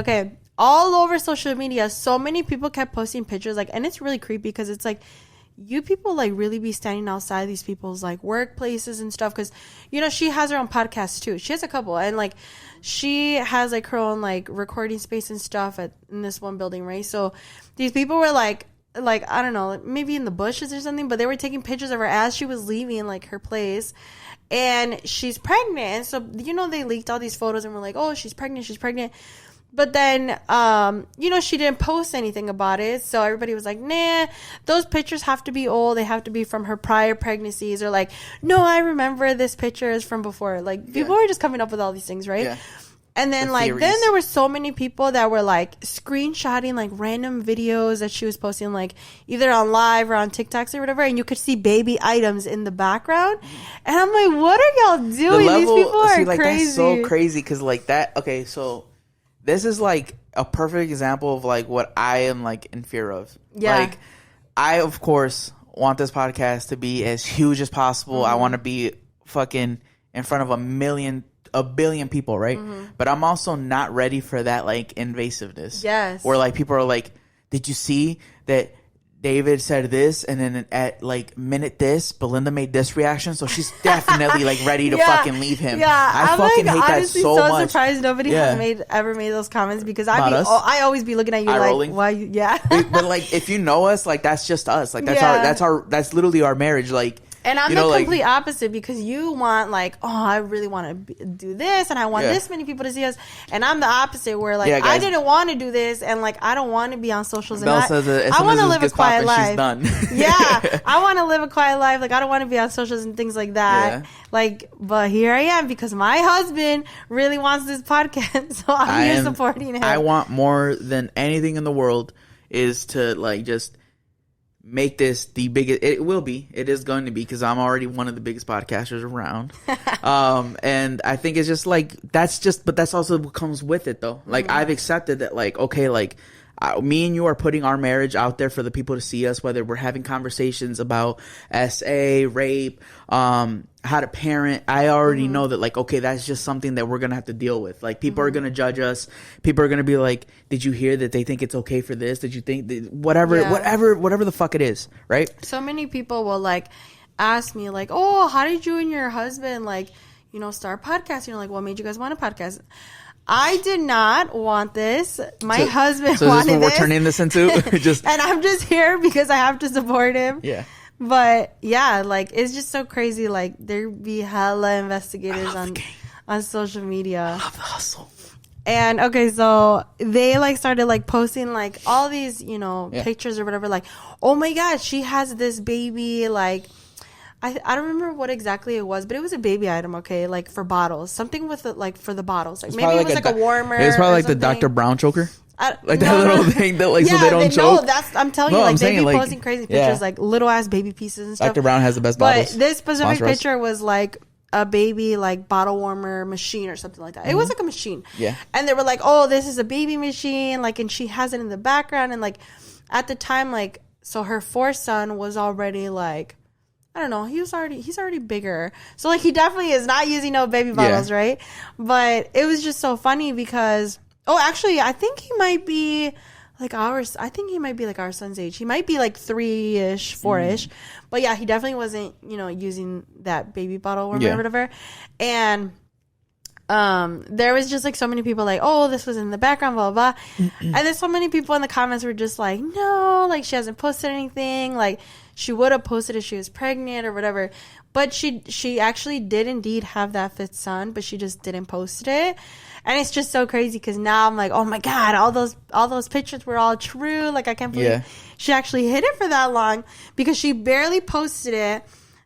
all over social media, so many people kept posting pictures, and it's really creepy because it's like, you people really be standing outside these people's workplaces and stuff because, she has her own podcast too. She has a couple, and she has her own recording space and stuff in this one building, right? So these people were I don't know, maybe in the bushes or something, but they were taking pictures of her as she was leaving her place. And she's pregnant. And so, they leaked all these photos and were like, oh, she's pregnant. But then, she didn't post anything about it. So everybody was like, nah, those pictures have to be old. They have to be from her prior pregnancies. Or no, I remember this picture is from before. People were just coming up with all these things, right? Yeah. And then, then there were so many people that were, screenshotting, random videos that she was posting, either on live or on TikToks or whatever. And you could see baby items in the background. And I'm like, what are y'all doing? These people are crazy. That's so crazy because, that... Okay, so... This is a perfect example of what I am in fear of. Yeah. I of course want this podcast to be as huge as possible. I want to be fucking in front of a billion people, right? But I'm also not ready for that invasiveness. Yes. Where people are like, did you see that David said this, and then at minute this, Belinda made this reaction, so she's definitely ready to fucking leave him. Yeah, I fucking hate that so much. I'm surprised nobody has ever made those comments because I always be looking at you why? Yeah. But if you know us, that's just us. That's literally our marriage. And I'm the complete opposite because you want I really want to do this and I want this many people to see us, and I'm the opposite where I didn't want to do this and I don't want to be on socials. Belle says I want to live a quiet life. She's done. Yeah, I want to live a quiet life. I don't want to be on socials and things like that. Yeah. But here I am because my husband really wants this podcast, so I'm here supporting him. I want more than anything in the world is to just make this the biggest. It is going to be because I'm already one of the biggest podcasters around. And I think it's just but that's also what comes with it though. I've accepted that me and you are putting our marriage out there for the people to see us, whether we're having conversations about SA, rape, how to parent. I already know that that's just something that we're going to have to deal with. People are going to judge us. People are going to be like, did you hear that they think it's okay for this? Did you think that whatever the fuck it is, right? So many people will ask me oh, how did you and your husband start podcasting? What made you guys want a podcast? I did not want this. My husband wanted this. So this is what we're turning this into? And I'm just here because I have to support him. Yeah. But yeah, it's just so crazy. There be hella investigators on social media. I love the hustle. And okay, so they like started like posting like all these, you know, pictures or whatever. Like, oh my God, she has this baby. Like, I don't remember what exactly it was, but it was a baby item. Okay, like for bottles, something with it, like for the bottles. Like maybe it was like a warmer. It was probably like the Dr. Brown choker. Like that little thing that like so they don't choke. No, that's I'm telling you, like they be posting crazy pictures, like little ass baby pieces and stuff. Dr. Brown has the best bottles. But this specific picture was like a baby like bottle warmer machine or something like that. It was like a machine. Yeah. And they were like, oh, this is a baby machine, like, and she has it in the background, and like at the time, like, so her fourth son was already like, I don't know, he's already bigger. So like he definitely is not using no baby bottles, right? But it was just so funny because actually I think he might be like our son's age. He might be like 3-ish, 4-ish. But yeah, he definitely wasn't, you know, using that baby bottle or whatever. And there was just like so many people like, oh, this was in the background, blah, blah, blah. And then so many people in the comments were just like, no, like she hasn't posted anything. Like she would have posted if she was pregnant or whatever. But she actually did indeed have that fifth son, but she just didn't post it. And it's just so crazy because now I'm like, oh my God, all those pictures were all true. Like I can't believe she actually hid it for that long, because she barely posted it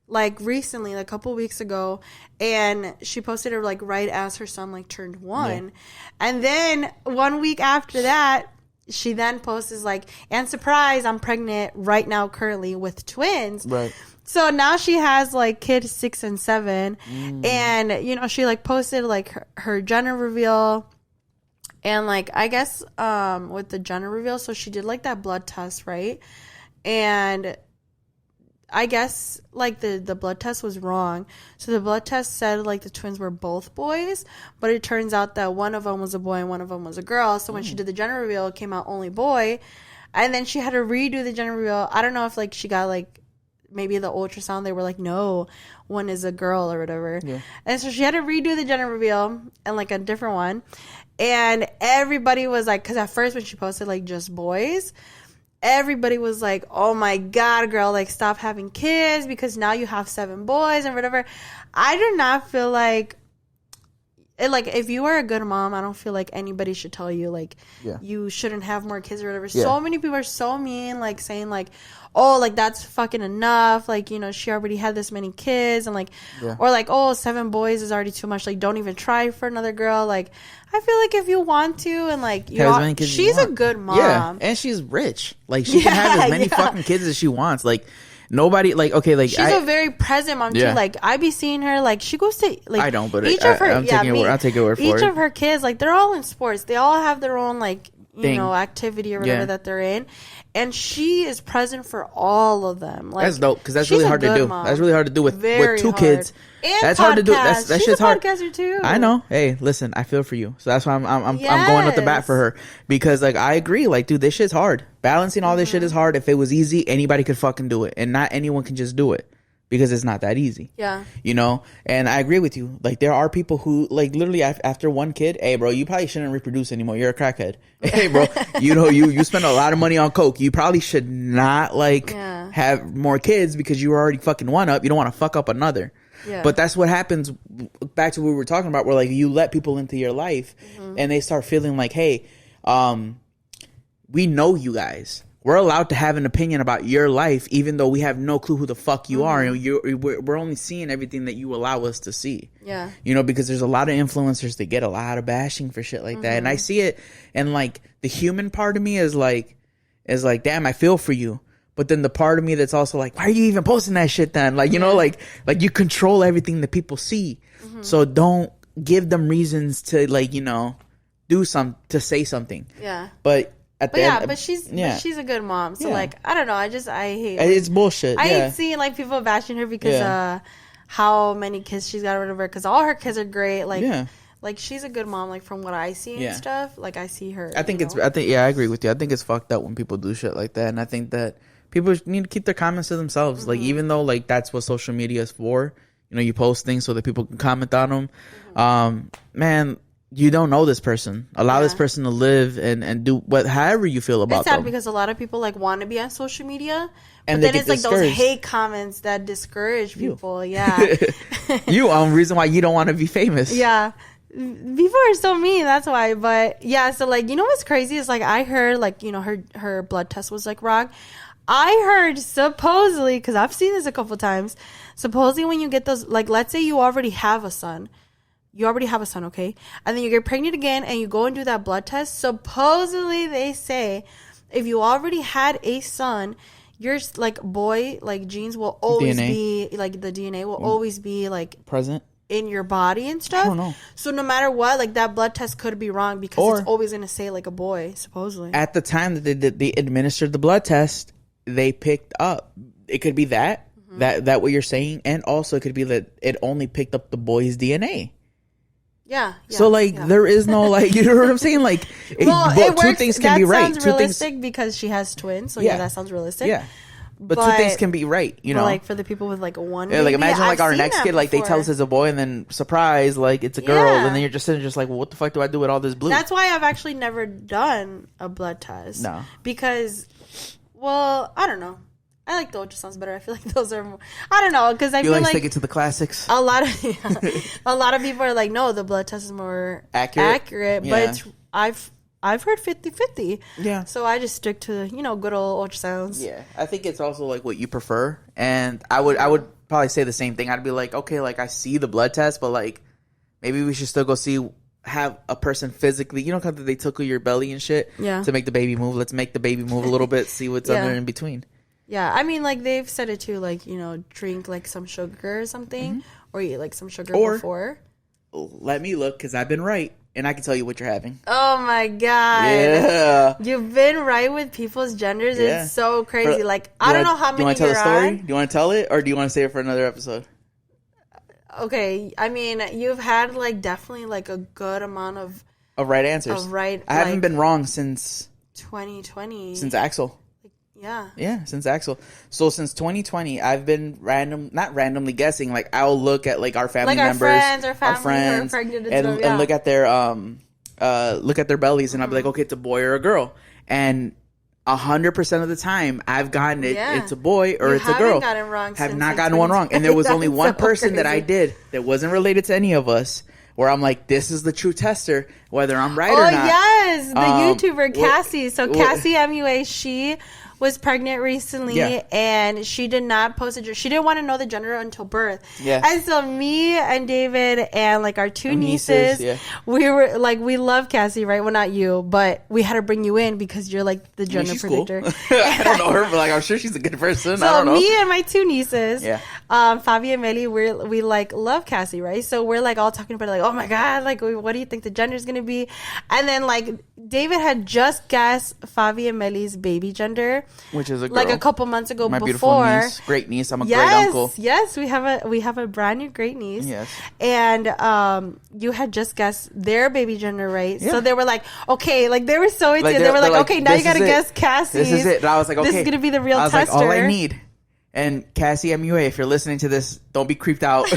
like recently, like a couple weeks ago, and she posted it like right as her son like turned 1. And then 1 week after that, she then posts like, and surprise, I'm pregnant right now currently with twins. Right. So now she has like kids 6 and 7, and you know she like posted like her gender reveal, and like I guess with the gender reveal, so she did like that blood test, right? And I guess like the blood test was wrong, so the blood test said like the twins were both boys, but it turns out that one of them was a boy and one of them was a girl. So when she did the gender reveal, it came out only boy, and then she had to redo the gender reveal. I don't know if like she got like maybe the ultrasound, they were like, no, one is a girl or whatever. Yeah. And so she had to redo the gender reveal and like a different one. And everybody was like, because at first when she posted like just boys, everybody was like, oh my God, girl, like stop having kids because now you have 7 boys and whatever. I do not feel like like if you are a good mom, I don't feel like anybody should tell you like you shouldn't have more kids or whatever. So many people are so mean, like saying like, oh, like that's fucking enough, like, you know, she already had this many kids, and like or like, oh, 7 boys is already too much, like don't even try for another girl. Like I feel like if you want to, and like she's a good mom, and she's rich, like she can have as many fucking kids as she wants. Like nobody, like, okay, like she's a very present mom too. Like I be seeing her, like she goes to like, I don't, but each of her, I'll take your word for it. Each of her kids, like they're all in sports, they all have their own like you know activity or whatever that they're in, and she is present for all of them. Like that's dope, because that's really hard to do. Mom. That's really hard to do with 2 kids. And that's podcast. Hard to do. That She's shit's a hard. Podcaster too. I know. Hey, listen, I feel for you. So that's why I'm going up the bat for her, because like I agree. Like, dude, this shit's hard. Balancing all this shit is hard. If it was easy, anybody could fucking do it, and not anyone can just do it, because it's not that easy. Yeah. You know, and I agree with you. Like there are people who like literally after 1 kid, hey bro, you probably shouldn't reproduce anymore. You're a crackhead. Hey bro, you know you spend a lot of money on coke. You probably should not like have more kids, because you were already fucking one up. You don't want to fuck up another. Yeah. But that's what happens, back to what we were talking about, where like you let people into your life and they start feeling like, hey, we know you guys. We're allowed to have an opinion about your life, even though we have no clue who the fuck you are. And we're only seeing everything that you allow us to see. Yeah. You know, because there's a lot of influencers that get a lot of bashing for shit like that. And I see it. And like the human part of me is like, damn, I feel for you. But then the part of me that's also like, why are you even posting that shit then? Like, you know, like you control everything that people see. So don't give them reasons to like, you know, to say something. Yeah. But she's a good mom. So like, I don't know. I hate it's bullshit. I hate seeing like people bashing her because how many kids she's got or whatever. Because all her kids are great. Like like she's a good mom. Like from what I see and stuff. Like I see her. I agree with you. I think it's fucked up when people do shit like that. And I think that people need to keep their comments to themselves. Like even though like that's what social media is for. You know, you post things so that people can comment on them. Man. You don't know this person. Allow this person to live and do however you feel about them. It's sad because a lot of people like want to be on social media, but then it's like those hate comments that discourage people. Yeah, reason why you don't want to be famous. Yeah, People are so mean. That's why. But yeah, so like, you know what's crazy is like I heard like, you know, her blood test was like wrong. I heard supposedly, because I've seen this a couple times, supposedly when you get those, like, let's say you already have a son. You already have a son, okay? And then you get pregnant again and you go and do that blood test. Supposedly they say if you already had a son, your like boy, like genes will always be, like the DNA will always be like present in your body and stuff. I don't know. So no matter what, like that blood test could be wrong because it's always going to say like a boy, supposedly. At the time that they administered the blood test, they picked up. It could be that what you're saying, and also it could be that it only picked up the boy's DNA. Yeah. So like there is no like, you know what I'm saying? Like it works. Two things can be right. That sounds realistic because she has twins. So yeah, that sounds realistic. Yeah. But two things can be right, you know. Like for the people with like one, yeah, like imagine like our next kid, like they tell us it's a boy, and then surprise, like it's a girl, and then you're just sitting just like, well, what the fuck do I do with all this blue? That's why I've actually never done a blood test. No, because, well, I don't know. I like the ultrasounds better. I feel like those are more, I don't know, because I feel like stick it to the classics. A lot of people are like, no, the blood test is more accurate, but it's, I've heard 50-50. Yeah. So I just stick to, you know, good old ultrasounds. Yeah. I think it's also like what you prefer. And I would probably say the same thing. I'd be like, okay, like I see the blood test, but like maybe we should still go have a person physically, you know, because they tickle your belly and shit to make the baby move. Let's make the baby move a little bit, see what's under in between. Yeah. I mean, like they've said it too, like, you know, drink like some sugar or something or eat like some sugar before. Let me look because I've been right. And I can tell you what you're having. Oh, my God. Yeah. You've been right with people's genders. Yeah. It's so crazy. Like, I don't know how many you're on. Do you want to tell the story? Do you want to tell it? Or do you want to save it for another episode? Okay. I mean, you've had, like, definitely, like, a good amount of right answers. I haven't been wrong since 2020. Since Axel. Yeah. Yeah, since Axel. So since 2020, I've been not randomly guessing. Like I'll look at like our family members, our friends who are pregnant and look at their bellies, and I'll be like, okay, it's a boy or a girl, and 100% of the time I've gotten it. Yeah. It's a boy or it's a girl. Gotten wrong have not gotten one wrong, and there was only one person that I did that wasn't related to any of us. Where I'm like, this is the true tester, whether I'm right or not. Oh, yes. The YouTuber, Cassie. So, Cassie MUA, she was pregnant recently, and she did not post a... She didn't want to know the gender until birth. Yeah. And so, me and David and, like, our two nieces, we were, like, we love Cassie, right? Well, not you, but we had to bring you in because you're, like, the gender predictor. Cool. I don't know her, but, like, I'm sure she's a good person. So, I don't know. Me and my two nieces, Fabi and Melly, we, like, love Cassie, right? So, we're, like, all talking about it, like, oh, my God, like, what do you think the gender is going to be? And then, like, David had just guessed Fabi and Melly's baby gender, which is a girl. Like a couple months ago. My before. Beautiful niece, great niece. I'm a great uncle. Yes, we have a brand new great niece. Yes, and you had just guessed their baby gender, right? Yeah. So they were like, okay, like they were so into it. They were like, okay, now you got to guess Cassie's. This is it. And I was like, okay, this is gonna be the real tester. Like, all I need. And Cassie MUA, if you're listening to this, don't be creeped out.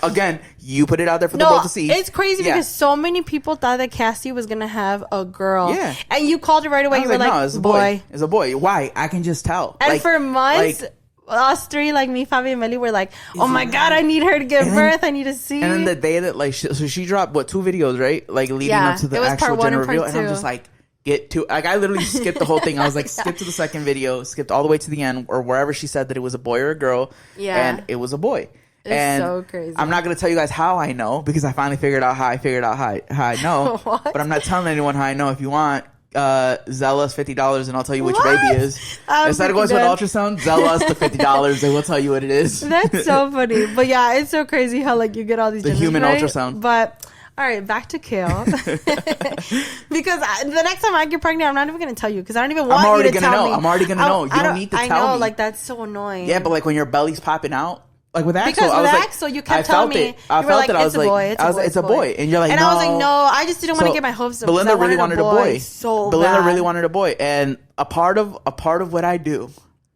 Again, you put it out there for the world to see. It's crazy because so many people thought that Cassie was going to have a girl. Yeah. And you called her right away. You were like, no, it's a boy. It's a boy. Why? I can just tell. And for months, us three, like me, Fabi, and Melly, were like, oh my God, I need her to give birth. I need to see. And then the day that, like, so she dropped, 2 videos, right? Like, leading up to the actual gender reveal. And I'm just like, I literally skipped the whole thing. I was like, skip to the second video, skipped all the way to the end, or wherever she said that it was a boy or a girl. Yeah. And it was a boy. It's so crazy. I'm not going to tell you guys how I know, because I finally figured out how I know. But I'm not telling anyone how I know. If you want, Zell us $50 and I'll tell you which baby is. Instead of going to an ultrasound, Zell us the $50 and we'll tell you what it is. That's so funny. But yeah, it's so crazy how like you get all these the human ultrasound. But all right, back to Kale. Because the next time I get pregnant, I'm not even going to tell you because I don't even want you to tell me. I'm already going to know. You don't need to tell me. I know, like that's so annoying. Yeah, but like when your belly's popping out. Like with Axel, because with Axel, you kept telling me, you were like, it's a boy, it's a boy. And you're like, and I was like, no, I just didn't want to get my hopes up. Belinda really wanted a boy. So Belinda really wanted a boy. And a part of what I do,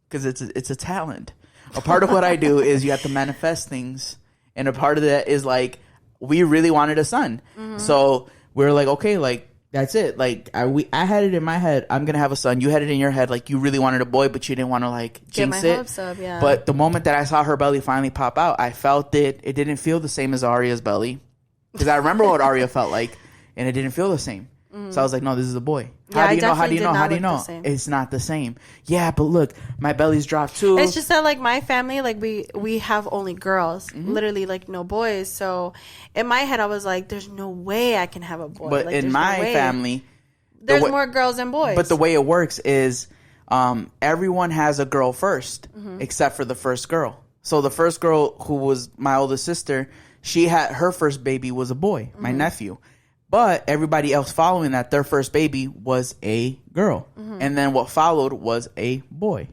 because it's a talent, a part of what I do is you have to manifest things. And a part of that is like, we really wanted a son. Mm-hmm. So we're like, okay, like, that's it. Like, I had it in my head, I'm going to have a son. You had it in your head, like, you really wanted a boy, but you didn't want to, like, jinx it. Hopes up, yeah. But the moment that I saw her belly finally pop out, I felt it. It didn't feel the same as Aria's belly. because I remember what Aria felt like, and it didn't feel the same. So I was like, no, this is a boy. How do you know? How do you know? How do you know? It's not the same. Yeah, but look, my belly's dropped too. It's just that, like, my family, like, we have only girls, literally, like, no boys. So in my head, I was like, there's no way I can have a boy. But like, in my family, there's more girls than boys. But the way it works is, everyone has a girl first, except for the first girl. So the first girl, who was my oldest sister, she had her first baby was a boy, my nephew. But everybody else following that, their first baby was a girl. And then what followed was a boy.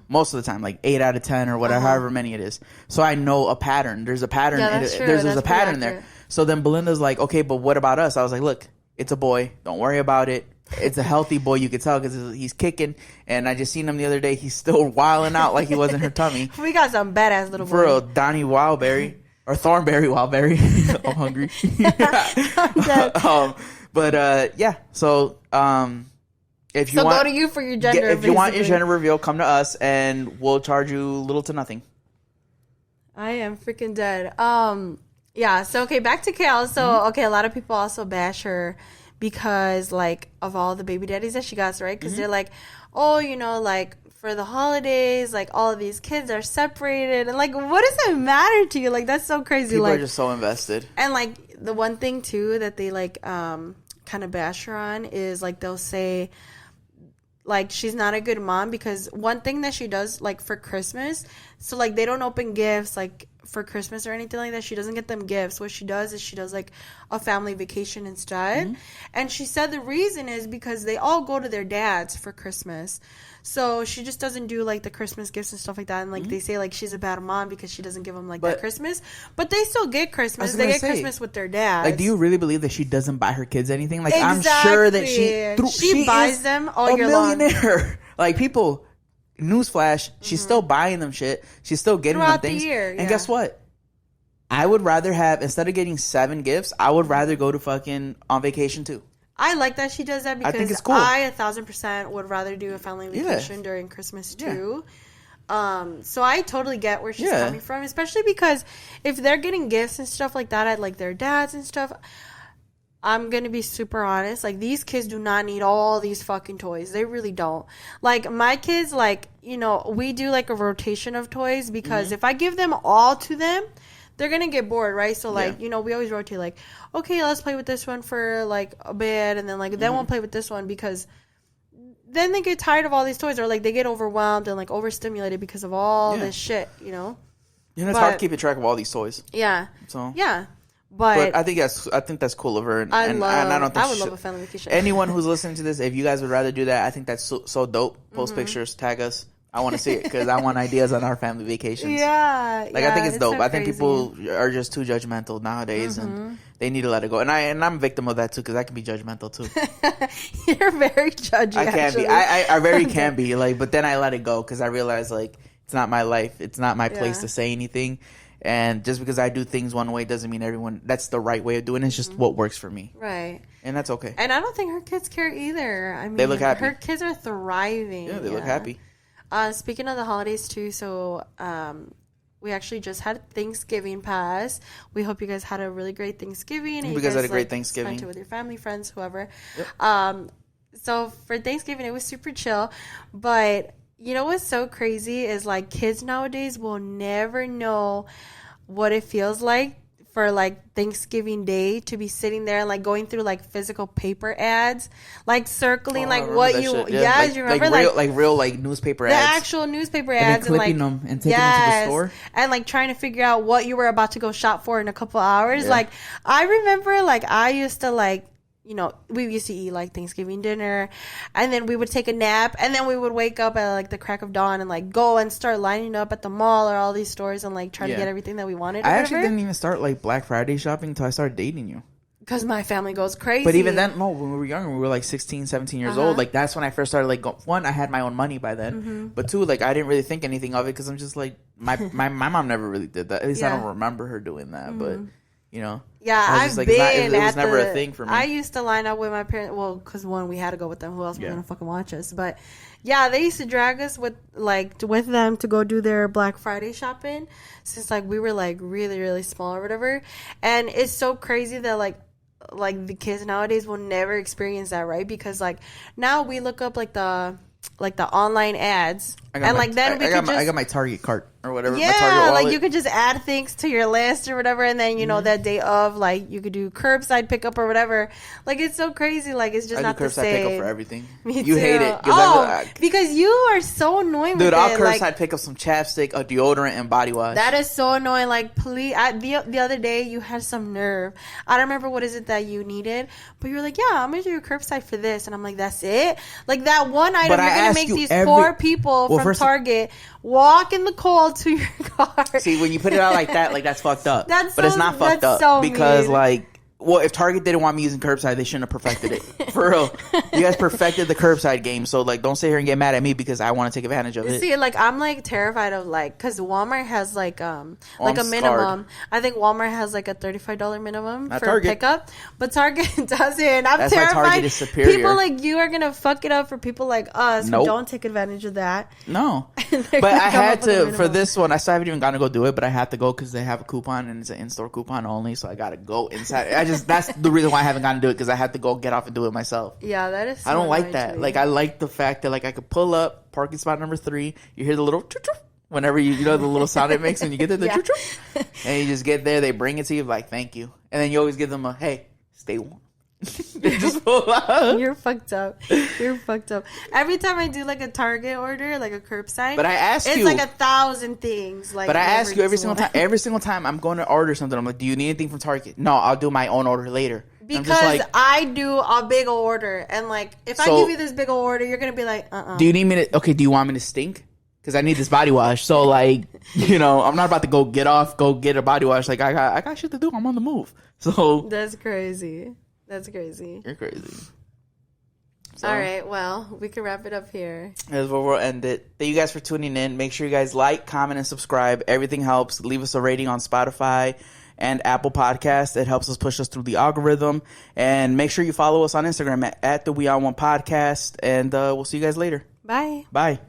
Most of the time, like 8 out of 10 or whatever, however many it is. So I know a pattern. There's a pattern. Yeah, that's true. There's That's a pattern accurate. there. So then Belinda's like, okay, but what about us? I was like, look, it's a boy. Don't worry about it. It's a healthy boy. You could tell because he's kicking. And I just seen him the other day. He's still wilding out like he was in her tummy. We got some badass little boy. For real, Donnie Wildberry. Or Thornberry Wildberry. I'm hungry. Yeah. So if you want, go to you for your gender. If you want your gender reveal, come to us and we'll charge you little to nothing. I am freaking dead. Yeah. So okay, back to Kale. So okay, a lot of people also bash her because like of all the baby daddies that she got, right? Because they're like, oh, you know, like, for the holidays, like, all of these kids are separated, and like, what does it matter to you? Like, that's so crazy. People like, are just so invested. And like, the one thing too that they like kind of bash her on is like, they'll say like she's not a good mom because one thing that she does like for Christmas, so like they don't open gifts like for Christmas or anything like that. She doesn't get them gifts. What she does is she does like a family vacation instead. And she said the reason is because they all go to their dads for Christmas. So she just doesn't do like the Christmas gifts and stuff like that. And like they say like she's a bad mom because she doesn't give them like that Christmas. But they still get Christmas. They get Christmas with their dads. Like, do you really believe that she doesn't buy her kids anything? Like, I'm sure that she buys them all year long. Like, people, newsflash, she's still buying them shit. She's still getting throughout them things. The year, And guess what? I would rather have, instead of getting 7 gifts, I would rather go to fucking on vacation too. I like that she does that because I think it's cool. I 1,000% would rather do a family vacation during Christmas too. So I totally get where she's coming from, especially because if they're getting gifts and stuff like that at like their dads and stuff, I'm gonna be super honest. Like, these kids do not need all these fucking toys. They really don't. Like, my kids, like, you know, we do like a rotation of toys because if I give them all to them, they're gonna get bored, right? So like, you know, we always rotate like, okay, let's play with this one for like a bit, and then like then we'll play with this one because then they get tired of all these toys, or like they get overwhelmed and like overstimulated because of all this shit, you know. You know, it's hard keeping track of all these toys. Yeah. So yeah. But I think that's cool of her. And I don't think I would love a family vacation. Anyone who's listening to this, if you guys would rather do that, I think that's so dope. Post pictures, tag us. I want to see it because I want ideas on our family vacations. Yeah, like I think it's dope. So I think people are just too judgmental nowadays, and they need to let it go. And I'm a victim of that too because I can be judgmental too. You're very judgy. I can be. I very can be. Like, but then I let it go because I realize like it's not my life. It's not my place to say anything. And just because I do things one way doesn't mean that's the right way of doing it. It's just what works for me. Right. And that's okay. And I don't think her kids care either. I mean, they look happy. Her kids are thriving. Yeah, they look happy. Speaking of the holidays too, so we actually just had Thanksgiving pass. We hope you guys had a really great Thanksgiving. And you guys had a great Thanksgiving. Spent it with your family, friends, whoever. Yep. So for Thanksgiving, it was super chill. But you know what's so crazy is like kids nowadays will never know what it feels like for like Thanksgiving Day to be sitting there and like going through like physical paper ads, like circling like what you like, you remember like real newspaper ads, the actual newspaper ads, and clipping them and taking them to the store, and like trying to figure out what you were about to go shop for in a couple hours. Like I remember like I used to like, you know, we used to eat like Thanksgiving dinner and then we would take a nap and then we would wake up at like the crack of dawn and like go and start lining up at the mall or all these stores and like try to get everything that we wanted. I actually didn't even start like Black Friday shopping until I started dating you. Because my family goes crazy. But even then, no, when we were younger, we were like 16, 17 years old. Like that's when I first started like, one, I had my own money by then. But two, like I didn't really think anything of it because I'm just like, my mom never really did that. At least I don't remember her doing that. But you know. Yeah, I've like, been. it was never a thing for me. I used to line up with my parents. Well, because one, we had to go with them. Who else was gonna fucking watch us? But yeah, they used to drag us with them to go do their Black Friday shopping. Since like we were like really really small or whatever, and it's so crazy that like the kids nowadays will never experience that, right? Because like now we look up like the online ads, and like then we could just I got my Target cart or whatever. Yeah, my Target wallet. like you could just add things to your list or whatever, and then you know that day of like you could do curbside pickup or whatever. Like it's so crazy. Like it's just not the same. I do curbside pickup for everything. Me you too. hate it. Because you are so annoying. Dude, with I'll it. curbside pick up some chapstick, a deodorant, and body wash. That is so annoying. Like, please. The other day, you had some nerve. I don't remember what is it that you needed, but you were like, "Yeah, I'm gonna do your curbside for this," and I'm like, "That's it." Like that one item, you're gonna make these poor people from Target walk in the cold to your car. See, when you put it out like that, like that's fucked up. But it's not fucked up so because mean. like. Well, if Target didn't want me using curbside, they shouldn't have perfected it. For real. You guys perfected the curbside game. So, like, don't sit here and get mad at me because I want to take advantage of it. See, like, I'm, like, terrified of, like, because Walmart has, like a minimum. Scarred. I think Walmart has, like, a $35 minimum Not for Target. Pickup. But Target doesn't. I'm That's terrified. why Target is superior. People like you are going to fuck it up for people like us who don't take advantage of that. No. But I had to, for this one, I still haven't even gotten to go do it, but I had to go because they have a coupon and it's an in-store coupon only. So I got to go inside. That's the reason why I haven't gotten to do it, because I had to go get off and do it myself. Yeah, that is so I don't like that. Like, I like the fact that, like, I could pull up, parking spot number 3, you hear the little choo-choo whenever you know the little sound it makes when you get there, the choo-choo, and you just get there, they bring it to you, like, thank you. And then you always give them a, hey, stay warm. Just pull out. You're fucked up. You're fucked up. Every time I do like a Target order, like a curbside, but I ask it's you, like 1,000 things. Like, but I ask you every single time I'm going to order something, I'm like, do you need anything from Target? No, I'll do my own order later. Because I do a big ol' order, and like if I give you this big ol' order, you're gonna be like, do you need me to? Okay, do you want me to stink? Because I need this body wash. So like, you know, I'm not about to go get a body wash. Like I got shit to do. I'm on the move. So that's crazy. That's crazy. You're crazy. So, all right, well, we can wrap it up here. That's where we'll end it. Thank you guys for tuning in. Make sure you guys like, comment, and subscribe. Everything helps. Leave us a rating on Spotify and Apple Podcasts. It helps us push us through the algorithm. And make sure you follow us on Instagram at the We On One Podcast. And we'll see you guys later. Bye. Bye.